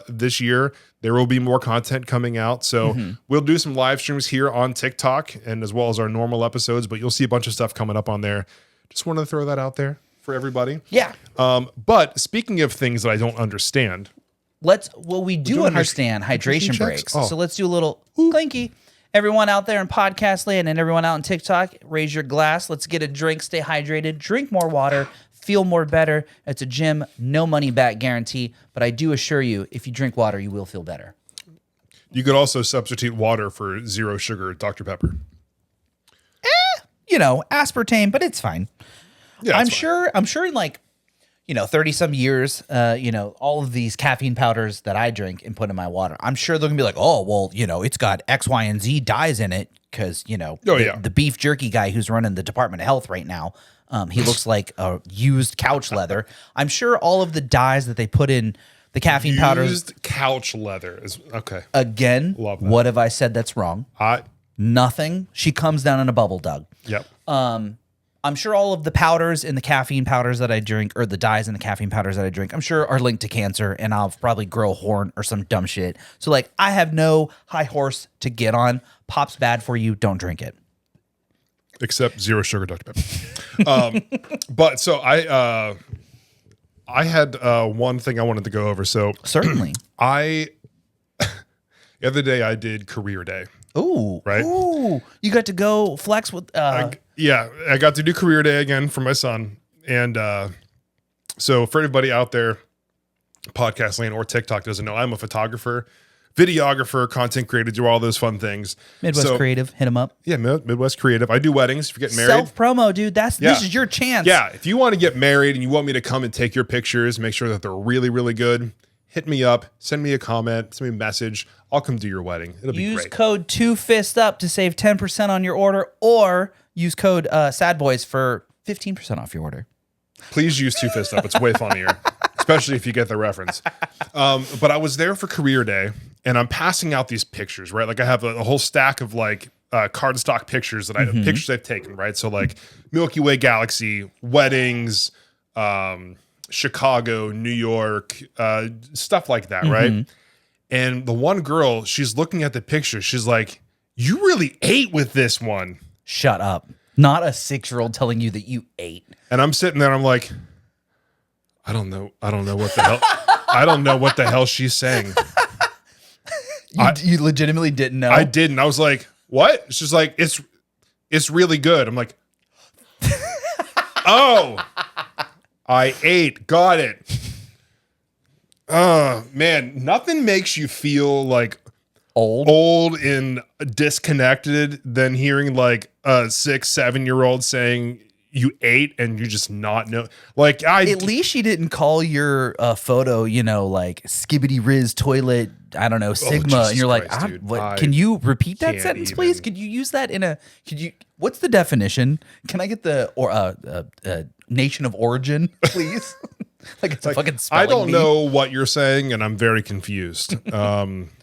S2: this year. There will be more content coming out. So we'll do some live streams here on TikTok and as well as our normal episodes, but you'll see a bunch of stuff coming up on there. Just wanted to throw that out there for everybody.
S1: Yeah.
S2: But speaking of things that I don't understand.
S1: We do understand hydration
S2: checks?
S1: breaks.
S2: Oh.
S1: So let's do a little clinky. Everyone out there in podcast land and everyone out on TikTok, raise your glass. Let's get a drink, stay hydrated, drink more water, feel more better. It's a gym, no money back guarantee. But I do assure you, if you drink water, you will feel better.
S2: You could also substitute water for zero sugar Dr. Pepper.
S1: Aspartame, but it's fine.
S2: Yeah,
S1: I'm
S2: it's fine.
S1: sure in like, 30 some years, all of these caffeine powders that I drink and put in my water, I'm sure they're gonna be like, oh, well, it's got X, Y, and Z dyes in it. Cause the beef jerky guy who's running the Department of Health right now, he looks like a used couch leather. I'm sure all of the dyes that they put in the caffeine powders.
S2: Used couch leather is okay.
S1: Again,
S2: Love that.
S1: what have I said that's wrong?
S2: I
S1: Nothing. She comes down in a bubble, Doug.
S2: Yep.
S1: I'm sure all of the powders and the caffeine powders that I drink, or the dyes and the caffeine powders that I drink, I'm sure are linked to cancer, and I'll probably grow a horn or some dumb shit. So like, I have no high horse to get on. Pop's bad for you. Don't drink it.
S2: Except zero sugar Dr. Pepper. But so I had one thing I wanted to go over. So
S1: Certainly.
S2: the other day I did career day.
S1: Ooh.
S2: Right?
S1: Ooh. You got to go flex with
S2: I got to do career day again for my son. And so for everybody out there, podcast land or TikTok doesn't know, I'm a photographer, videographer, content creator, do all those fun things.
S1: Midwest Creative, hit him up.
S2: Yeah, Midwest Creative. I do weddings. If you're getting married.
S1: Self promo, dude. This is your chance.
S2: Yeah, if you want to get married and you want me to come and take your pictures, make sure that they're really, really good, hit me up, send me a comment, send me a message. I'll come do your wedding. It'll be
S1: Use
S2: great.
S1: code 2FISTUP to save 10% on your order, or use code SADBOYS for 15% off your order.
S2: Please use 2 Fist Up. It's way funnier, especially if you get the reference. But I was there for career day, and I'm passing out these pictures, right? Like I have a whole stack of like cardstock pictures that pictures I've taken, right? So like Milky Way galaxy, weddings, Chicago, New York, stuff like that, right? And the one girl, she's looking at the picture. She's like, "You really ate with this one."
S1: Shut up. Not a 6-year-old telling you that you ate.
S2: And I'm sitting there, I'm like, I don't know what the hell. I don't know what the hell she's saying.
S1: You legitimately didn't know?
S2: I didn't. I was like, what? She's like, it's really good. I'm like, oh, I ate. Got it. Man, nothing makes you feel like old and disconnected than hearing like a 6-7-year-old saying you ate and you just not know. Like
S1: at least she didn't call your photo, like Skibbity Riz toilet, I don't know, Sigma, and you're like,
S2: Christ, dude,
S1: can you repeat that
S2: can't
S1: sentence,
S2: even.
S1: please? Could you use that what's the definition? Can I get the nation of origin, please? Like it's a fucking spelling
S2: I don't
S1: bee.
S2: know what you're saying, and I'm very confused.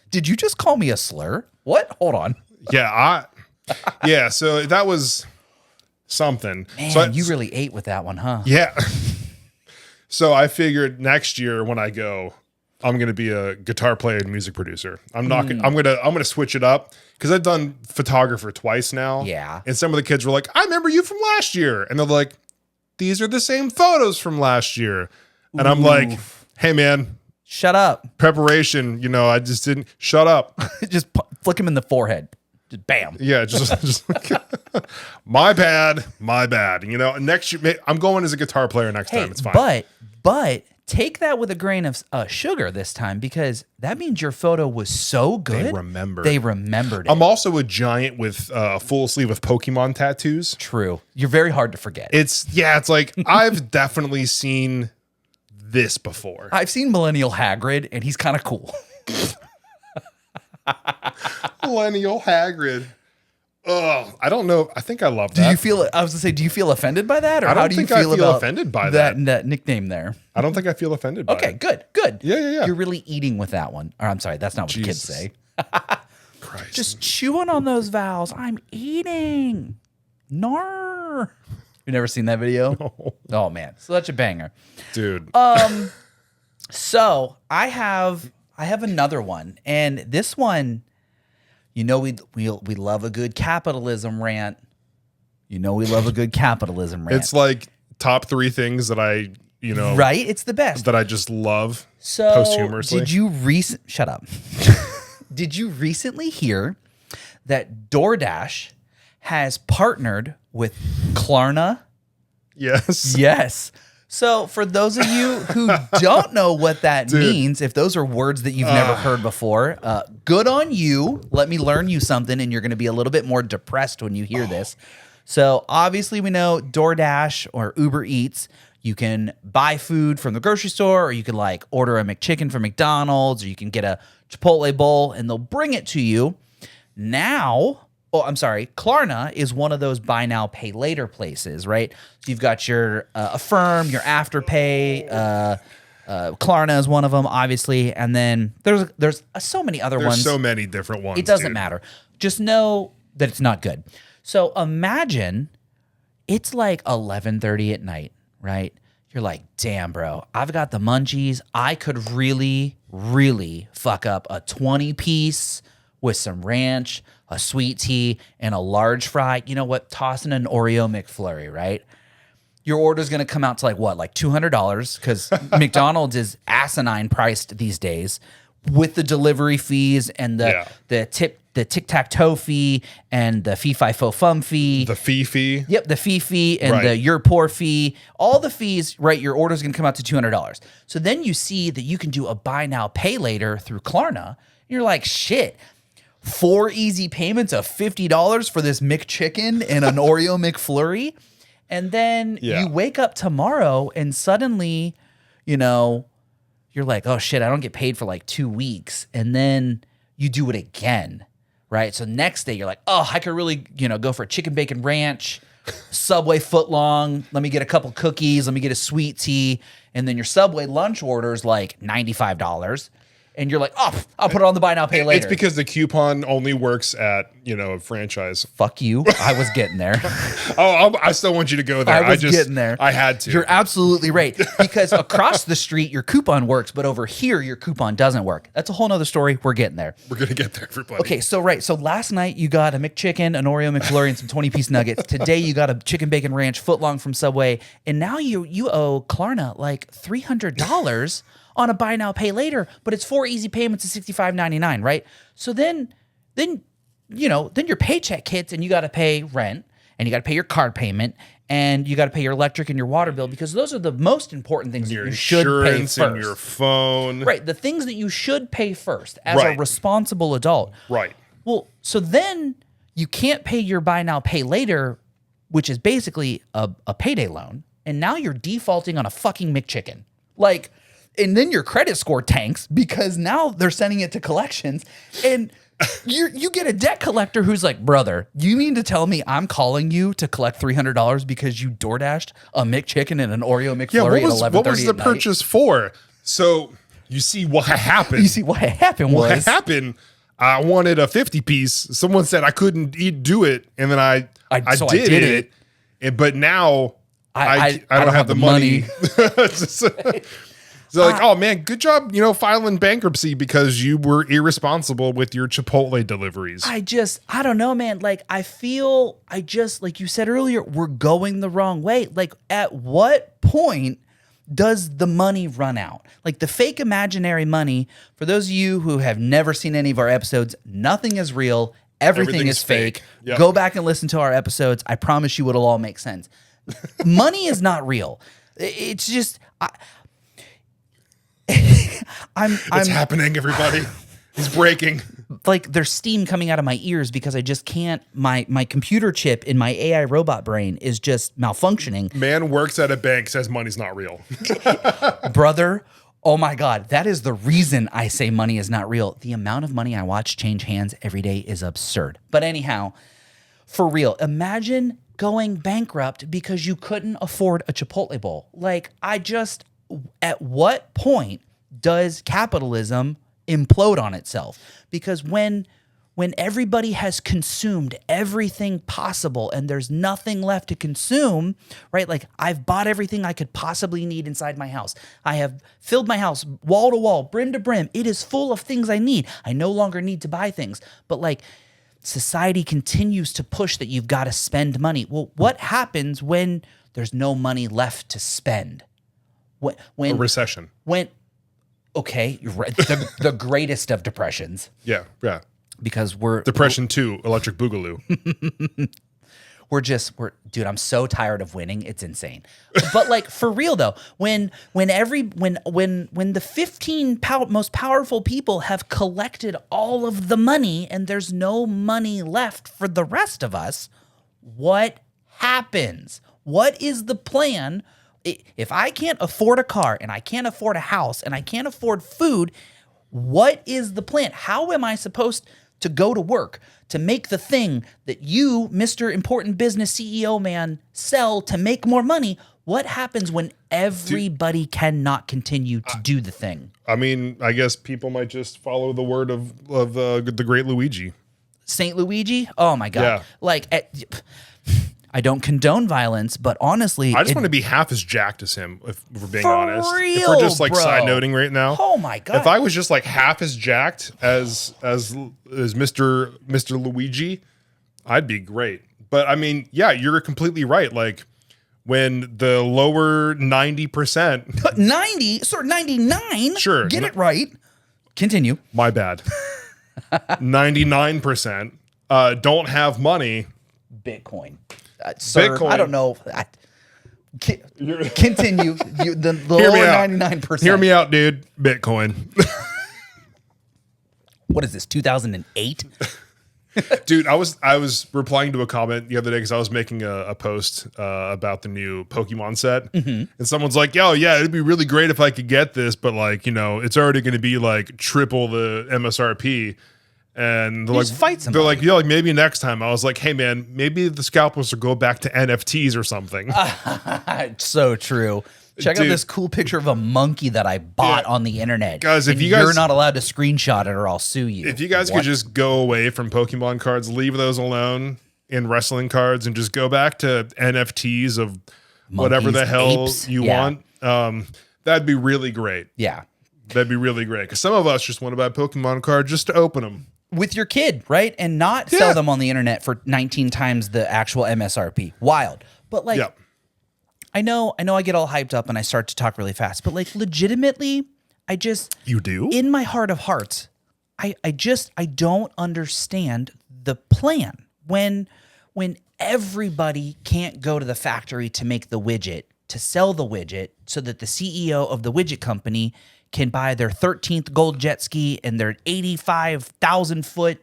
S1: Did you just call me a slur? What? Hold on.
S2: Yeah, so that was something.
S1: Man,
S2: So
S1: you really ate with that one, huh?
S2: yeah. So I figured next year when I go, I'm gonna be a guitar player and music producer. I'm not. I'm gonna switch it up because I've done photographer twice now.
S1: Yeah.
S2: And some of the kids were like, "I remember you from last year," and they're like, "These are the same photos from last year," and I'm like, "Hey, man."
S1: Shut up.
S2: Preparation, I just didn't shut up.
S1: Just flick him in the forehead. Just bam.
S2: Yeah, just like, my bad. Next year, I'm going as a guitar player next time. It's fine.
S1: But take that with a grain of sugar this time, because that means your photo was so good. They remembered it.
S2: I'm also a giant with a full sleeve of Pokemon tattoos.
S1: True. You're very hard to forget.
S2: It's like I've definitely seen this before.
S1: I've seen Millennial Hagrid, and he's kind of cool.
S2: Millennial Hagrid. Oh, I don't know. I think I love that.
S1: Do you feel offended by that? Or
S2: I don't
S1: how do you
S2: think I
S1: feel
S2: feel
S1: about
S2: offended by
S1: that nickname there?
S2: I don't think I feel offended by
S1: Okay,
S2: it.
S1: good.
S2: Yeah.
S1: You're really eating with that one. Or I'm sorry, that's not what the kids say.
S2: Christ.
S1: Just chewing on those vowels. I'm eating. Nar. You never seen that video?
S2: No.
S1: Oh man, such a banger.
S2: Dude.
S1: So I have another one, and this one, we love a good capitalism rant. We love a good capitalism rant.
S2: It's like top 3 things that I,
S1: right? It's the best.
S2: that I just love
S1: So
S2: posthumously.
S1: Shut up. Did you recently hear that DoorDash has partnered with Klarna?
S2: Yes.
S1: Yes. So for those of you who don't know what that means, if those are words that you've never heard before, good on you. Let me learn you something, and you're going to be a little bit more depressed when you hear this. So obviously we know DoorDash or Uber Eats, you can buy food from the grocery store, or you can like order a McChicken from McDonald's, or you can get a Chipotle bowl and they'll bring it to you. Now, Klarna is one of those buy now, pay later places, right? So you've got your Affirm, your Afterpay, Klarna is one of them, obviously, and then there's so many other ones.
S2: There's so many different ones.
S1: It doesn't matter. Just know that it's not good. So imagine It's like 11:30 at night, right? You're like, damn, bro, I've got the munchies. I could really, really fuck up a 20-piece with some ranch, a sweet tea, and a large fry. You know what? Toss in an Oreo McFlurry, right? Your order's going to come out to like what? Like $200 because McDonald's is asinine priced these days with the delivery fees and the tic-tac-toe fee and the fee-fi-fo-fum fee.
S2: The fee.
S1: Yep, the fee and the your poor fee. All the fees, right? Your order's going to come out to $200. So then you see that you can do a buy now, pay later through Klarna. And you're like, shit, 4 easy payments of $50 for this McChicken and an Oreo McFlurry. And then you wake up tomorrow and suddenly, you know, you're like, oh shit, I don't get paid for like 2 weeks. And then you do it again, right? So next day you're like, oh, I could really, you know, go for a chicken bacon ranch, Subway footlong. Let me get a couple cookies. Let me get a sweet tea. And then your Subway lunch order is like $95. And you're like, oh, I'll put it on the buy now, pay later.
S2: It's because the coupon only works at, you know, a franchise.
S1: Fuck you. I was getting there.
S2: I still want you to go there.
S1: I was getting there.
S2: I had to.
S1: You're absolutely right. Because across the street, your coupon works, but over here, your coupon doesn't work. That's a whole nother story. We're getting there.
S2: We're going to get there, everybody.
S1: Okay, so last night you got a McChicken, an Oreo McFlurry, and some 20-piece nuggets. Today you got a chicken bacon ranch footlong from Subway. And now you owe Klarna like $300 on a buy now, pay later, but it's 4 easy payments of $65.99, right? So then your paycheck hits and you got to pay rent and you got to pay your card payment and you got to pay your electric and your water bill because those are the most important things that you should pay first.
S2: And your phone.
S1: Right, the things that you should pay first as a responsible adult.
S2: Right.
S1: Well, so then you can't pay your buy now, pay later, which is basically a payday loan, and now you're defaulting on a fucking McChicken. Like, and then your credit score tanks because now they're sending it to collections and you get a debt collector who's like, brother, you mean to tell me I'm calling you to collect $300 because you DoorDashed a McChicken and an Oreo McFlurry at 11:30
S2: what was the purchase for? So you see what happened.
S1: What happened?
S2: I wanted a 50-piece. Someone said I couldn't do it. And then I did it. But now I don't have the money. So like, oh man, good job, filing bankruptcy because you were irresponsible with your Chipotle deliveries.
S1: I don't know, man. Like, like you said earlier, we're going the wrong way. Like, at what point does the money run out? Like the fake imaginary money, for those of you who have never seen any of our episodes, nothing is real. Everything is fake.
S2: Yep.
S1: Go back and listen to our episodes. I promise you it'll all make sense. Money is not real. It's just...
S2: It's happening, everybody. He's breaking.
S1: Like there's steam coming out of my ears because I just can't. My computer chip in my AI robot brain is just malfunctioning.
S2: Man works at a bank, says money's not real.
S1: Brother, oh my God, that is the reason I say money is not real. The amount of money I watch change hands every day is absurd. But anyhow, for real, imagine going bankrupt because you couldn't afford a Chipotle bowl. Like at what point does capitalism implode on itself? Because when everybody has consumed everything possible and there's nothing left to consume, right? Like I've bought everything I could possibly need inside my house. I have filled my house wall to wall, brim to brim. It is full of things I need. I no longer need to buy things. But like society continues to push that you've got to spend money. Well, what happens when there's no money left to spend? When
S2: a recession.
S1: Okay, you're right. The greatest of depressions.
S2: Yeah.
S1: Because
S2: Depression 2, Electric Boogaloo.
S1: Dude, I'm so tired of winning. It's insane. But like for real though, when the 15 most powerful people have collected all of the money and there's no money left for the rest of us, what happens? What is the plan? If I can't afford a car and I can't afford a house and I can't afford food, what is the plan? How am I supposed to go to work to make the thing that you, Mr. Important Business CEO man, sell to make more money? What happens when everybody cannot continue to do the thing?
S2: I mean, I guess people might just follow the word of the great Luigi.
S1: Saint Luigi? Oh my God.
S2: Yeah.
S1: Like, I don't condone violence, but honestly,
S2: I just want to be half as jacked as him, if we're being
S1: For
S2: honest. If
S1: real,
S2: we're just like
S1: bro.
S2: side noting right now.
S1: Oh my God.
S2: If I was just like half as jacked as Mr. Luigi, I'd be great. But I mean, yeah, you're completely right. Like when the lower 90%,
S1: 90, sir, 99.
S2: Sure.
S1: Get it right. Continue.
S2: my bad, 99% don't have money.
S1: Bitcoin. Sir,
S2: Bitcoin.
S1: I don't know. Continue. The
S2: Hear me
S1: lower
S2: out.
S1: 99%.
S2: Hear me out, dude. Bitcoin.
S1: What is this, 2008?
S2: Dude, I was replying to a comment the other day because I was making a post about the new Pokemon set, and someone's like, "Yo, yeah, it'd be really great if I could get this, but like, you know, it's already going to be like triple the MSRP." And they're
S1: Just
S2: like,
S1: fight
S2: they're like,
S1: somebody.
S2: yeah, like maybe next time. I was like, hey man, maybe the scalpers will go back to NFTs or something.
S1: So true. Check out
S2: Dude.
S1: this cool picture of a monkey that I bought
S2: Yeah.
S1: on the internet.
S2: Guys, if
S1: And
S2: you guys-
S1: you're not allowed to screenshot it or I'll sue you.
S2: If you guys
S1: What?
S2: could just go away from Pokemon cards, leave those alone in wrestling cards, and just go back to NFTs of whatever the
S1: Monkeys,
S2: hell
S1: apes.
S2: you
S1: Yeah.
S2: want, that'd be really great.
S1: Yeah.
S2: That'd be really great because some of us just want to buy a Pokemon card just to open them.
S1: With your kid, right? And not sell them on the internet for 19 times the actual MSRP. Wild. But like,
S2: Yeah.
S1: I know I get all hyped up and I start to talk really fast, but like legitimately, I just,
S2: You do?
S1: in my heart of hearts, I don't understand the plan when everybody can't go to the factory to make the widget, to sell the widget so that the CEO of the widget company can buy their 13th gold jet ski and their 85,000 foot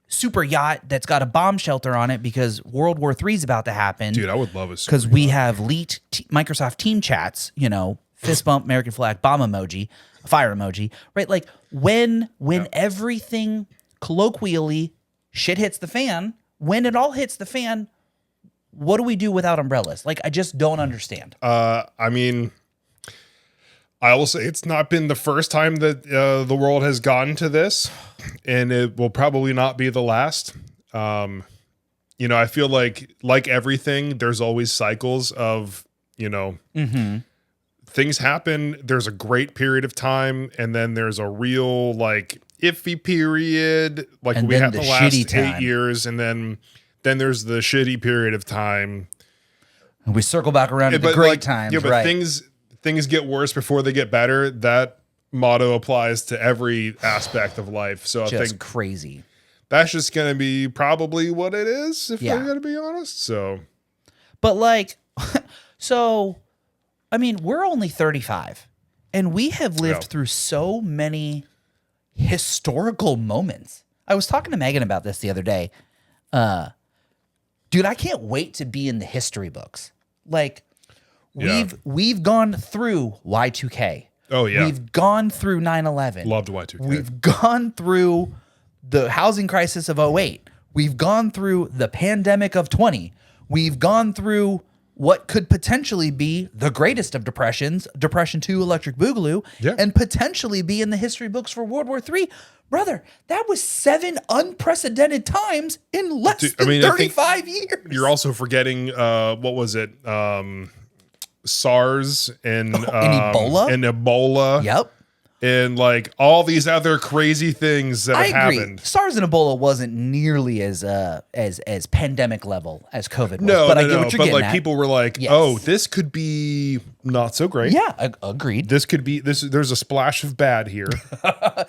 S1: super yacht that's got a bomb shelter on it because World War III is about to happen.
S2: Dude, I would love a
S1: Because we have leaked Microsoft team chats, you know, fist bump, American flag, bomb emoji, fire emoji, right? Like when everything colloquially shit hits the fan, when it all hits the fan, what do we do without umbrellas? Like I just don't understand.
S2: I mean, I will say it's not been the first time that the world has gotten to this, and it will probably not be the last. You know, I feel like everything, there's always cycles of, you know, things happen. There's a great period of time, and then there's a real like iffy period, like
S1: And
S2: we
S1: then
S2: had
S1: the
S2: the last
S1: shitty
S2: 8
S1: time.
S2: years, and then there's the shitty period of time.
S1: And we circle back around to the
S2: But,
S1: great
S2: like,
S1: times,
S2: yeah, but
S1: right?
S2: things get worse before they get better. That motto applies to every aspect of life. So I
S1: just
S2: think
S1: crazy.
S2: that's just going to be probably what it is, if
S1: Yeah.
S2: I'm going to be honest. So
S1: But like, so, I mean, we're only 35 and we have lived
S2: Yeah.
S1: through so many historical moments. I was talking to Megan about this the other day. Dude, I can't wait to be in the history books. Like
S2: Yeah.
S1: we've gone through Y2K.
S2: Oh, yeah.
S1: We've gone through 9/11.
S2: loved Y2K.
S1: We've gone through the housing crisis of 08. We've gone through the pandemic of 20. We've gone through what could potentially be the greatest of depressions, Depression 2, Electric Boogaloo,
S2: Yeah.
S1: and potentially be in the history books for World War III. Brother, that was 7 unprecedented times in less
S2: Dude, I
S1: than
S2: mean, I think
S1: 35 years.
S2: You're also forgetting, what was it? SARS and
S1: Ebola?
S2: And Ebola.
S1: Yep.
S2: And like all these other crazy things that
S1: I
S2: have
S1: agree.
S2: happened.
S1: SARS and Ebola wasn't nearly as pandemic level as COVID was.
S2: No,
S1: but
S2: no,
S1: I get
S2: no.
S1: what you're
S2: But
S1: getting
S2: like
S1: at.
S2: people were like,
S1: Yes.
S2: "Oh, this could be not so great.
S1: Yeah, agreed.
S2: This could be this. There's a splash of bad here."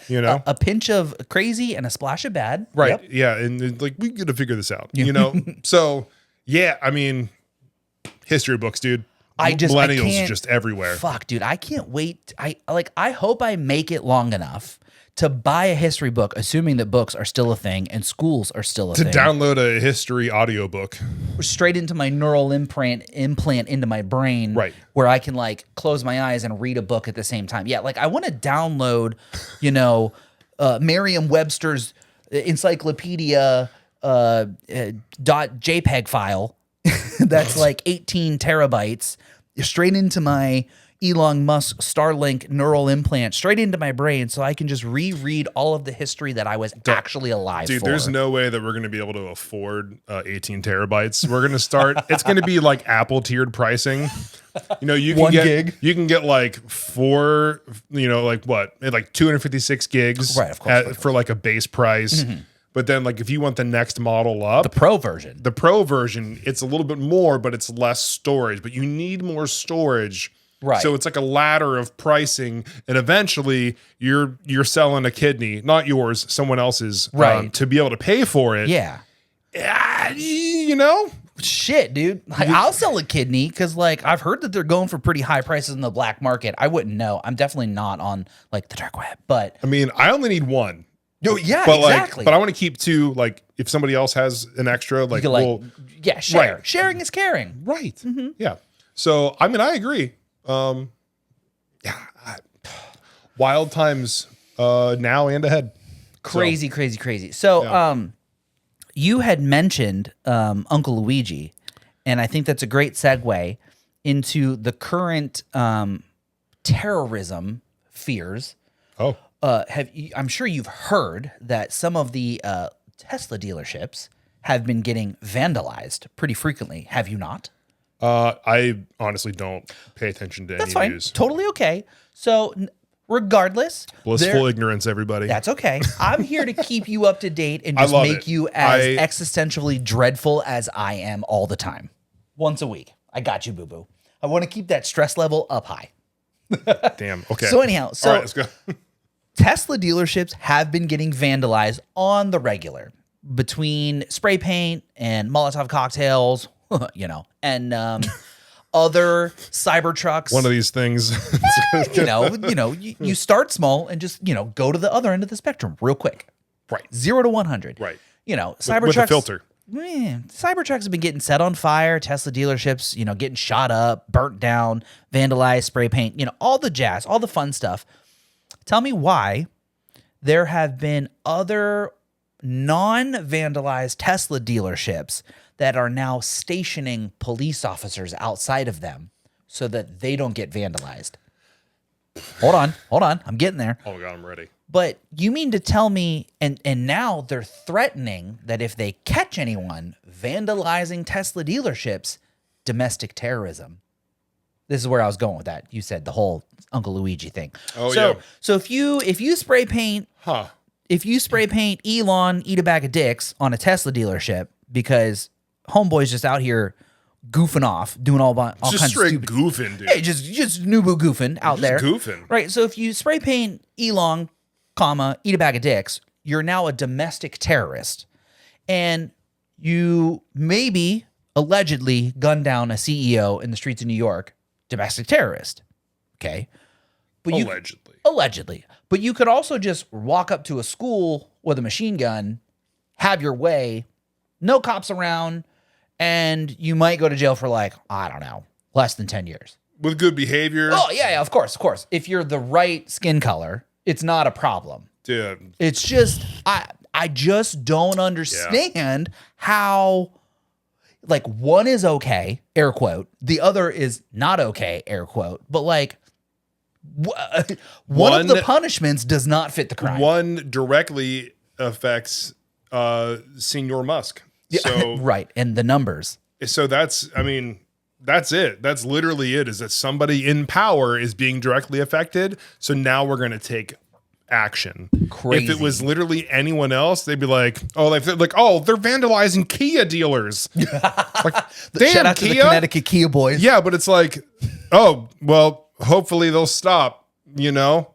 S2: You know,
S1: A pinch of crazy and a splash of bad.
S2: right?
S1: Yep.
S2: Yeah, and like we got to figure this out. You know, so yeah, I mean, history books, dude.
S1: I
S2: Millennials
S1: can't-
S2: just everywhere.
S1: Fuck, dude, I can't wait. I hope I make it long enough to buy a history book, assuming that books are still a thing and schools are still a
S2: To
S1: thing.
S2: download a history audiobook.
S1: Straight into my neural implant into my brain,
S2: Right.
S1: where I can like close my eyes and read a book at the same time. Yeah, like I want to download, you know, Merriam-Webster's encyclopedia .jpeg file that's like 18 terabytes straight into my Elon Musk Starlink neural implant straight into my brain so I can just reread all of the history that I was actually alive
S2: Dude,
S1: for.
S2: there's no way that we're going to be able to afford 18 terabytes. We're going to start. It's going to be like Apple tiered pricing. You know, you can
S1: 1
S2: get
S1: gig.
S2: you can get like 4. You know, like what, like 256 gigs,
S1: Right, of course.
S2: for like a base price. But then, like, if you want the next model up,
S1: the Pro version.
S2: the Pro version, it's a little bit more, but it's less storage. But you need more storage.
S1: Right.
S2: So it's like a ladder of pricing, and eventually you're selling a kidney, not yours, someone else's,
S1: Right.
S2: to be able to pay for it.
S1: Yeah.
S2: You know,
S1: Shit, dude. Like, I'll sell a kidney because, like, I've heard that they're going for pretty high prices in the black market. I wouldn't know. I'm definitely not on, like, the dark web. But,
S2: I mean, I only need one,
S1: no, yeah,
S2: but
S1: exactly.
S2: like, but I want to keep 2. Like, if somebody else has an extra, like,
S1: You can, like,
S2: we'll,
S1: yeah, share.
S2: right.
S1: Sharing is caring.
S2: right, yeah. So I mean, I agree. Wild times now and ahead.
S1: Crazy, crazy, crazy. So,
S2: Yeah.
S1: You had mentioned Uncle Luigi, and I think that's a great segue into the current terrorism fears.
S2: Oh,
S1: I'm sure you've heard that some of the Tesla dealerships have been getting vandalized pretty frequently. Have you not?
S2: I honestly don't pay attention to
S1: That's
S2: any
S1: fine.
S2: news.
S1: Totally okay. So, regardless,
S2: Blissful ignorance, everybody.
S1: that's okay. I'm here to keep you up to date and
S2: I
S1: just
S2: love
S1: make
S2: it.
S1: you as existentially dreadful as I am all the time. Once a week. I got you, boo-boo. I want to keep that stress level up high.
S2: Damn. Okay.
S1: So anyhow, so
S2: all right, let's go.
S1: Tesla dealerships have been getting vandalized on the regular between spray paint and Molotov cocktails, you know, and other Cybertrucks.
S2: One of these things.
S1: you start small and just, go to the other end of the spectrum real quick.
S2: Right.
S1: 0 to 100.
S2: Right.
S1: Cybertrucks.
S2: With a filter.
S1: Cybertrucks have been getting set on fire. Tesla dealerships, getting shot up, burnt down, vandalized, spray paint, all the jazz, all the fun stuff. Tell me why there have been other non-vandalized Tesla dealerships that are now stationing police officers outside of them so that they don't get vandalized. Hold on. I'm getting there.
S2: Oh my God, I'm ready.
S1: But you mean to tell me, and now they're threatening that if they catch anyone vandalizing Tesla dealerships, domestic terrorism. This is where I was going with that. You said the whole Uncle Luigi thing.
S2: Oh, yeah.
S1: So if you spray paint, Elon eat a bag of dicks on a Tesla dealership because homeboy's just out here goofing off, doing all kinds
S2: Just
S1: of
S2: straight
S1: stupid
S2: goofing, dude.
S1: Hey, just Nubu goofing out there.
S2: goofing.
S1: Right. So if you spray paint Elon, eat a bag of dicks, you're now a domestic terrorist. And you maybe allegedly gunned down a CEO in the streets of New York, domestic terrorist. Okay. But allegedly. But you could also just walk up to a school with a machine gun, have your way, no cops around, and you might go to jail for I don't know, less than 10 years.
S2: With good behavior.
S1: Oh, yeah, of course. If you're the right skin color, it's not a problem.
S2: Dude.
S1: It's just, I just don't understand how, one is okay, air quote, the other is not okay, air quote, but one of the punishments does not fit the crime.
S2: One directly affects Senior Musk. So
S1: right, and the numbers.
S2: So that's it. That's literally it, is that somebody in power is being directly affected. So now we're going to take action.
S1: Crazy.
S2: If it was literally anyone else, they'd be like, they're vandalizing Kia dealers. Damn,
S1: Shout out to the Connecticut Kia boys.
S2: Yeah, but it's hopefully they'll stop,
S1: Yeah.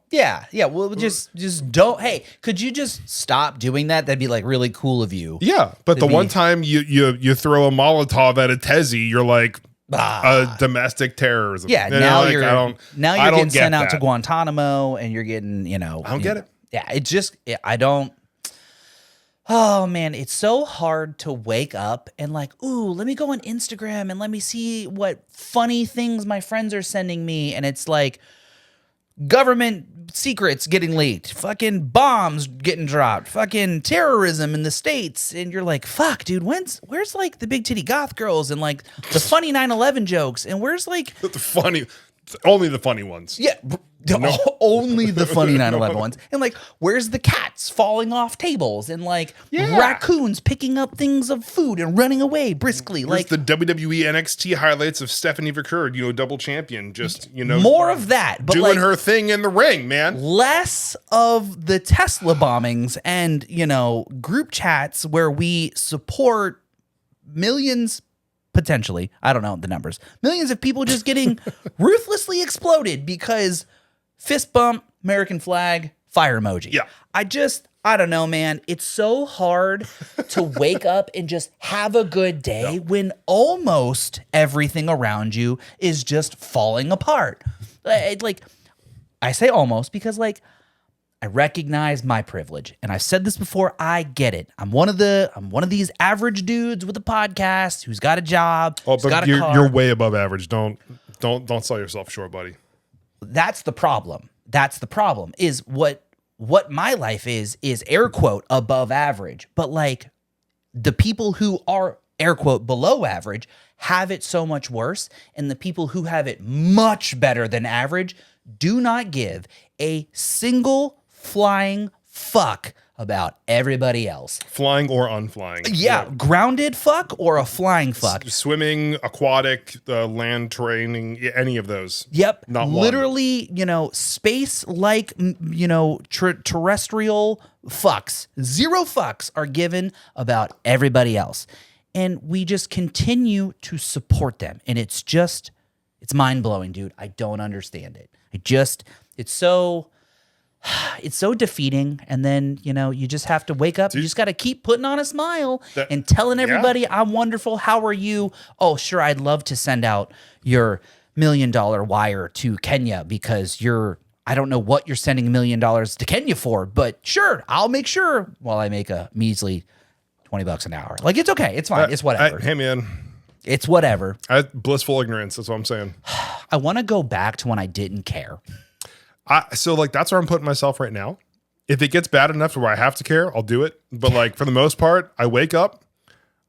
S1: Well, just don't. Hey, could you just stop doing that? That'd be really cool of you.
S2: Yeah, but one time you throw a Molotov at a Tezzy, you're like a domestic terrorism.
S1: Yeah.
S2: And
S1: Now
S2: you're like,
S1: you're
S2: I don't
S1: getting
S2: get
S1: sent out to
S2: that.
S1: Guantanamo, and you're getting
S2: I don't get it.
S1: Yeah. It just I don't. Oh man, it's so hard to wake up and ooh, let me go on Instagram and let me see what funny things my friends are sending me, and it's government secrets getting leaked, fucking bombs getting dropped, fucking terrorism in the States. And you're like, fuck, dude, where's the big titty goth girls and the funny 9/11 jokes? And where's
S2: The funny, Only the funny ones.
S1: Yeah, only the funny 9/11 ones. And like, where's the cats falling off tables and like raccoons picking up things of food and running away briskly?
S2: Where's
S1: Like
S2: the WWE NXT highlights of Stephanie McCurd, double champion, just
S1: more of that, but
S2: doing
S1: like,
S2: her thing in the ring, man.
S1: less of the Tesla bombings and group chats where we support millions. Potentially, I don't know the numbers. Millions of people just getting ruthlessly exploded because fist bump, American flag, fire emoji.
S2: Yeah.
S1: I don't know, man. It's so hard to wake up and just have a good day when almost everything around you is just falling apart. Like, I say almost because like, I recognize my privilege, and I've said this before. I get it. I'm one of these average dudes with a podcast who's got a job.
S2: Oh,
S1: who's got
S2: but
S1: a car.
S2: you're way above average. Don't sell yourself short, buddy.
S1: That's the problem. That's the problem. Is what my life is air quote above average. But like the people who are air quote below average have it so much worse, and the people who have it much better than average do not give a single flying fuck about everybody else.
S2: Flying or unflying.
S1: Yeah, grounded fuck or a flying fuck.
S2: Swimming, aquatic, land training, any of those.
S1: Yep.
S2: Not one.
S1: Literally, space like, terrestrial fucks. Zero fucks are given about everybody else. And we just continue to support them. And it's mind blowing, dude. I don't understand it. It's so defeating, and then you just have to wake up. You just got to keep putting on a smile and telling everybody I'm wonderful. How are you? Oh, sure, I'd love to send out your $1 million wire to Kenya because I don't know what you're sending $1 million to Kenya for, but sure, I'll make sure while I make a measly $20 an hour. Like, it's okay, it's fine, it's whatever.
S2: Hey man,
S1: it's whatever.
S2: Blissful ignorance. That's what I'm saying.
S1: I want to go back to when I didn't care.
S2: So like that's where I'm putting myself right now. If it gets bad enough to where I have to care, I'll do it. But like for the most part, I wake up.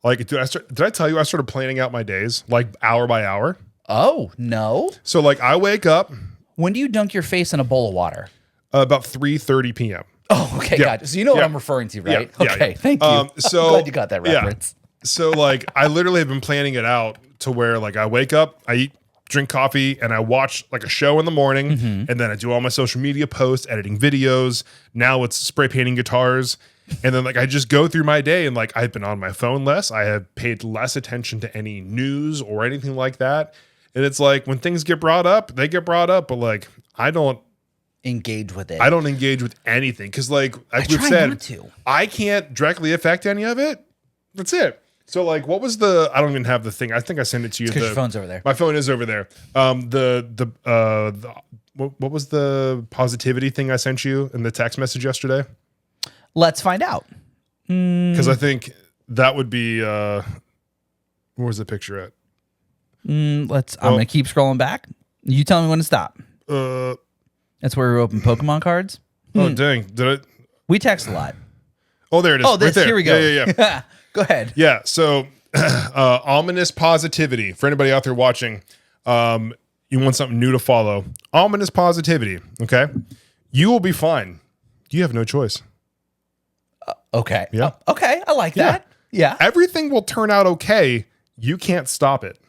S2: Like, did I tell you I started planning out my days like hour by hour?
S1: Oh no!
S2: So like I wake up.
S1: When do you dunk your face in a bowl of water?
S2: About 3:30 p.m.
S1: Oh, okay, gotcha. So you know what I'm referring to, right?
S2: Yeah,
S1: okay, thank you.
S2: So
S1: I'm glad you got that reference.
S2: So like I literally have been planning it out to where like I wake up, I eat, drink coffee, and I watch like a show in the morning, and then I do all my social media posts, editing videos. Now it's spray painting guitars, and then like I just go through my day, and like I've been on my phone less. I have paid less attention to any news or anything like that. And it's like when things get brought up, they get brought up, but like I don't
S1: engage with it.
S2: I don't engage with anything because like we've said, I can't directly affect any of it. That's it. So like, what was I don't even have the thing. I think I sent it to you.
S1: Because your phone's over there.
S2: My phone is over there. What was the positivity thing I sent you in the text message yesterday?
S1: Let's find out.
S2: Because I think that would be, where's the picture at?
S1: I'm going to keep scrolling back. You tell me when to stop. That's where we open Pokemon cards.
S2: Oh, dang. Did it?
S1: We text a lot.
S2: Oh, there it is.
S1: Oh, this,
S2: right there.
S1: here we go.
S2: Yeah.
S1: Go ahead.
S2: Yeah. So, ominous positivity for anybody out there watching. You want something new to follow. Ominous positivity. Okay. You will be fine. You have no choice.
S1: Okay.
S2: Yeah.
S1: Okay. I like that. Yeah.
S2: Everything will turn out okay. You can't stop it.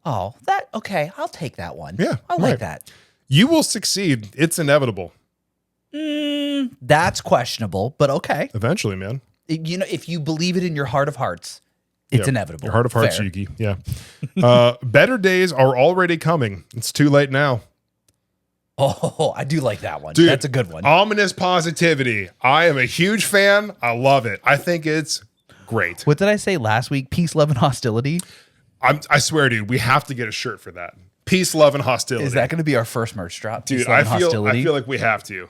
S1: Oh, okay. I'll take that one.
S2: Yeah.
S1: I like that.
S2: You will succeed. It's inevitable.
S1: That's questionable, but okay.
S2: Eventually, man.
S1: If you believe it in your heart of hearts, it's inevitable.
S2: Your heart of hearts, Yuki. Yeah. Better days are already coming. It's too late now.
S1: Oh, I do like that one.
S2: Dude,
S1: that's a good one.
S2: Ominous positivity. I am a huge fan. I love it. I think it's great.
S1: What did I say last week? Peace, love, and hostility.
S2: I swear, dude, we have to get a shirt for that. Peace, love, and hostility.
S1: Is that going to be our first merch drop?
S2: Dude, I feel like we have to.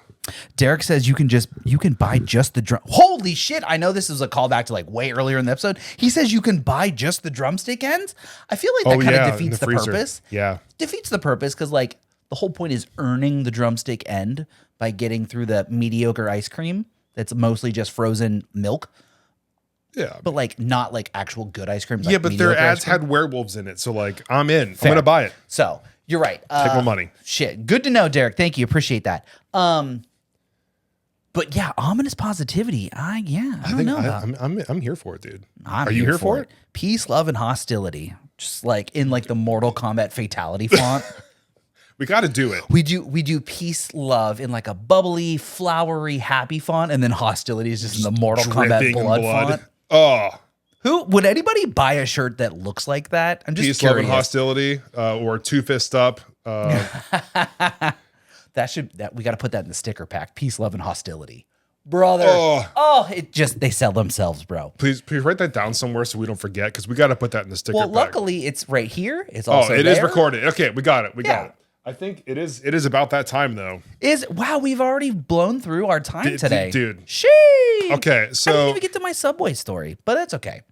S1: Derek says you can buy just the drum. Holy shit. I know this is a callback to like way earlier in the episode. He says you can buy just the drumstick ends. I feel like that kind of defeats the purpose.
S2: Yeah.
S1: Defeats the purpose because like the whole point is earning the drumstick end by getting through the mediocre ice cream that's mostly just frozen milk.
S2: Yeah.
S1: but like not like actual good ice cream.
S2: Yeah,
S1: like
S2: but their
S1: mediocre ice
S2: ads
S1: cream.
S2: had werewolves in it. So like, I'm in.
S1: Fair.
S2: I'm going to buy it.
S1: So you're right.
S2: Take my money.
S1: Shit. Good to know, Derek. Thank you. Appreciate that. But yeah, ominous positivity. I don't know.
S2: I'm here for it, dude.
S1: I'm
S2: Are you here for it?
S1: Peace, love, and hostility. Just like in like the Mortal Kombat fatality font.
S2: We got to do it.
S1: We do peace, love in like a bubbly, flowery, happy font, and then hostility is just in the Mortal Kombat
S2: Dripping in
S1: blood font.
S2: Oh,
S1: Who would anybody buy a shirt that looks like that? I'm just
S2: peace, love,
S1: curious.
S2: and hostility, or two fist up.
S1: That we got to put that in the sticker pack. Peace, love, and hostility, brother.
S2: Oh.
S1: They sell themselves, bro.
S2: Please write that down somewhere so we don't forget, because we got to put that in the sticker
S1: Well,
S2: pack.
S1: luckily it's right here. It's
S2: Oh,
S1: also
S2: it is
S1: there.
S2: recorded. Okay, we got it. We
S1: Yeah.
S2: got it. I think it is about that time though.
S1: Wow, we've already blown through our time today,
S2: dude.
S1: Sheesh.
S2: Okay,
S1: I didn't
S2: so
S1: even get to my Subway story, but that's okay.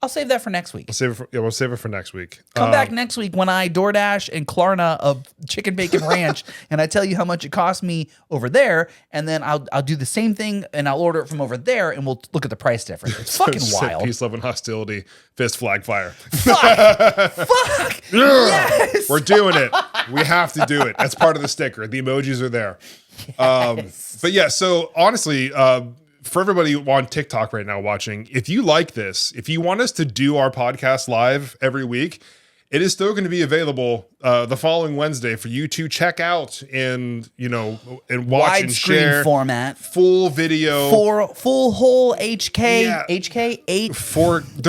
S1: I'll save that for next week.
S2: we'll save it for next week.
S1: Come back next week when I DoorDash and Klarna of Chicken Bacon Ranch, and I tell you how much it cost me over there, and then I'll do the same thing and I'll order it from over there, and we'll look at the price difference. It's fucking wild.
S2: Peace, love, and hostility. Fist, flag, fire.
S1: Fuck. Yes.
S2: We're doing it. We have to do it. That's part of the sticker. The emojis are there. But yeah, so honestly, for everybody on TikTok right now watching, if you like this, if you want us to do our podcast live every week, it is still going to be available the following Wednesday for you to check out and watch and share.
S1: Widescreen format.
S2: Full video.
S1: Full whole HK.
S2: Yeah.
S1: HK 8.
S2: There's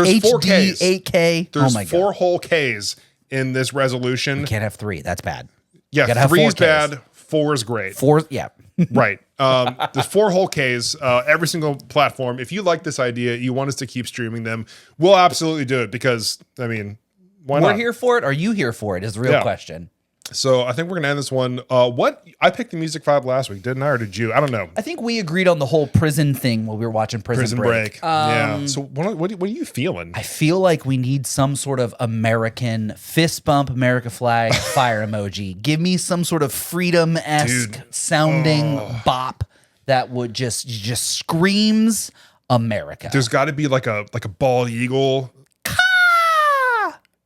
S1: HD
S2: 4Ks.
S1: 8K.
S2: There's
S1: oh my
S2: four
S1: God.
S2: whole Ks in this resolution.
S1: Can't have 3. That's bad.
S2: Yeah,
S1: gotta have
S2: 3 is
S1: 4Ks.
S2: bad. 4 is great.
S1: 4. Yeah.
S2: Right. There's 4 whole Ks, every single platform. If you like this idea, you want us to keep streaming them, we'll absolutely do it because, I mean, why not?
S1: We're here for it. Are you here for it? Is the real question.
S2: So I think we're going to end this one. I picked the music vibe last week, didn't I? Or did you? I don't know.
S1: I think we agreed on the whole prison thing while we were watching Prison Break.
S2: Yeah. So what are you feeling?
S1: I feel like we need some sort of American fist bump, America flag, fire emoji. Give me some sort of freedom-esque sounding bop that would just screams America.
S2: There's got to be like a bald eagle.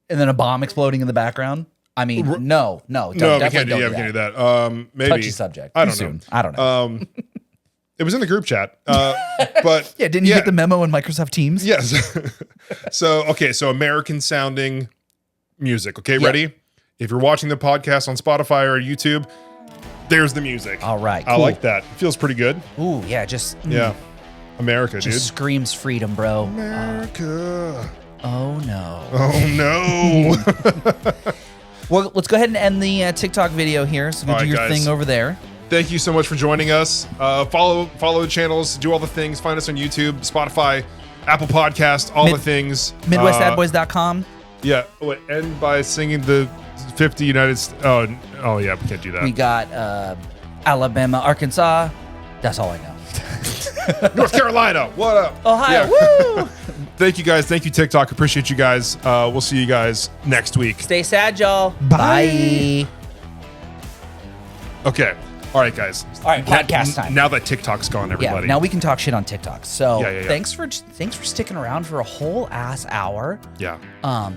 S1: And then a bomb exploding in the background. I mean, no,
S2: We can't do that. Maybe.
S1: Touchy subject.
S2: I
S1: Too
S2: don't know.
S1: soon. I don't know.
S2: It was in the group chat. But
S1: yeah, didn't you get the memo in Microsoft Teams?
S2: Yes. So American sounding music. Okay, ready? If you're watching the podcast on Spotify or YouTube, there's the music.
S1: All right.
S2: I
S1: cool.
S2: like that. It feels pretty good.
S1: Ooh, yeah, just
S2: America,
S1: just screams freedom, bro.
S2: America.
S1: Oh no.
S2: Oh no.
S1: Well, let's go ahead and end the TikTok video here. So go
S2: All
S1: do
S2: right,
S1: your
S2: guys.
S1: thing over there.
S2: Thank you so much for joining us. Follow the channels, do all the things. Find us on YouTube, Spotify, Apple Podcast, all the things.
S1: MidwestAdBoys.com.
S2: Yeah. End by singing the 50 United States. Oh yeah, we can't do that.
S1: We got Alabama, Arkansas. That's all I know.
S2: North Carolina. What up?
S1: Ohio.
S2: Yeah.
S1: Woo!
S2: Thank you guys. Thank you, TikTok. Appreciate you guys. We'll see you guys next week.
S1: Stay sad, y'all.
S2: Bye. Okay. All right, guys.
S1: All right, podcast time.
S2: Now that TikTok's gone,
S1: Yeah,
S2: everybody.
S1: now we can talk shit on TikTok. So
S2: Yeah.
S1: thanks for sticking around for a whole ass hour.
S2: Yeah.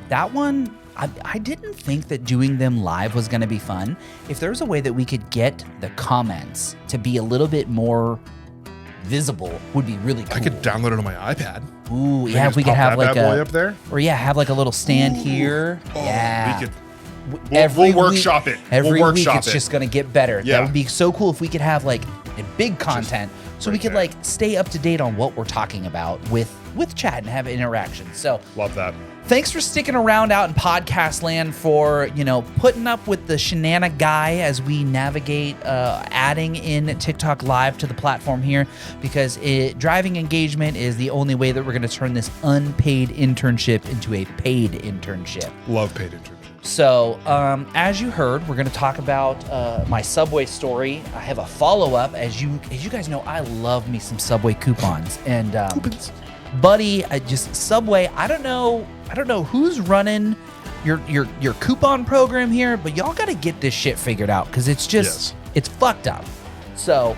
S1: That one, I didn't think that doing them live was going to be fun. If there was a way that we could get the comments to be a little bit more visible, would be really cool.
S2: I could download it on my iPad.
S1: Ooh,
S2: Maybe
S1: yeah, if
S2: just
S1: we could
S2: pop
S1: have
S2: that
S1: like
S2: bad boy
S1: a
S2: up there.
S1: or have like a little stand here. Yeah.
S2: We could.
S1: Every
S2: We'll
S1: week-
S2: workshop it.
S1: Every
S2: We'll
S1: week
S2: workshop
S1: it's
S2: it.
S1: just gonna get better.
S2: Yeah.
S1: That would be so cool if we could have like a big content, so we
S2: right
S1: could
S2: there.
S1: like stay up to date on what we're talking about with chat and have interactions. So
S2: Love that.
S1: thanks for sticking around out in podcast land for putting up with the shenanigan guy as we navigate adding in TikTok live to the platform here, because driving engagement is the only way that we're going to turn this unpaid internship into a paid internship.
S2: Love paid internship.
S1: So, as you heard, we're going to talk about my Subway story. I have a follow-up. As you guys know, I love me some Subway coupons. And buddy, Subway. I don't know who's running your coupon program here, but y'all got to get this shit figured out because it's just it's fucked up. So,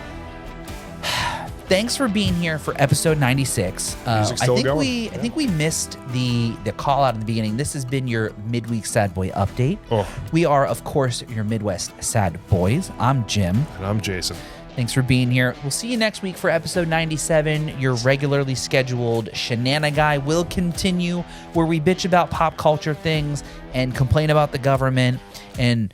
S1: thanks for being here for episode 96.
S2: Music's still going.
S1: I think we missed the call out in the beginning. This has been your midweek Sad Boy update.
S2: Oh.
S1: We are, of course, your Midwest Sad Boys. I'm Jim.
S2: And I'm Jason.
S1: Thanks for being here. We'll see you next week for episode 97. Your regularly scheduled Shenanigan will continue, where we bitch about pop culture things and complain about the government. And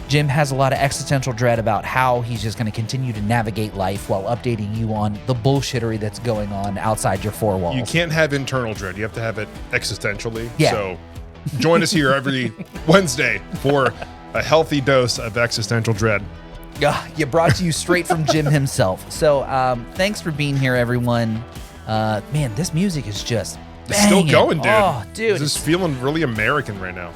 S1: Jim has a lot of existential dread about how he's just going to continue to navigate life while updating you on the bullshittery that's going on outside your four walls.
S2: You can't have internal dread. You have to have it existentially.
S1: Yeah.
S2: So join us here every Wednesday for a healthy dose of existential dread.
S1: Yeah, brought to you straight from Jim himself. So thanks for being here, everyone. Man, this music is just
S2: It's still going, dude.
S1: Oh, dude.
S2: This is feeling really American right now.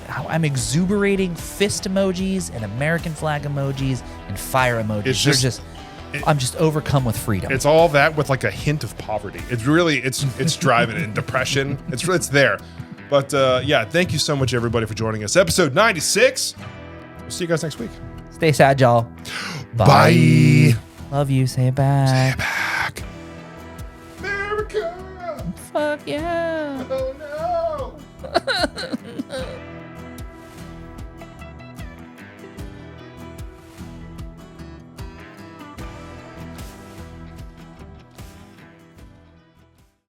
S1: I'm exuberating fist emojis and American flag emojis and fire emojis. I'm just overcome with freedom.
S2: It's all that with like a hint of poverty. It's really, it's driving it. And depression. It's there. But yeah, thank you so much, everybody, for joining us. Episode 96. We'll see you guys next week.
S1: Stay sad, y'all.
S2: Bye.
S1: Love you. Say it back.
S2: Say it back. America.
S1: Fuck yeah.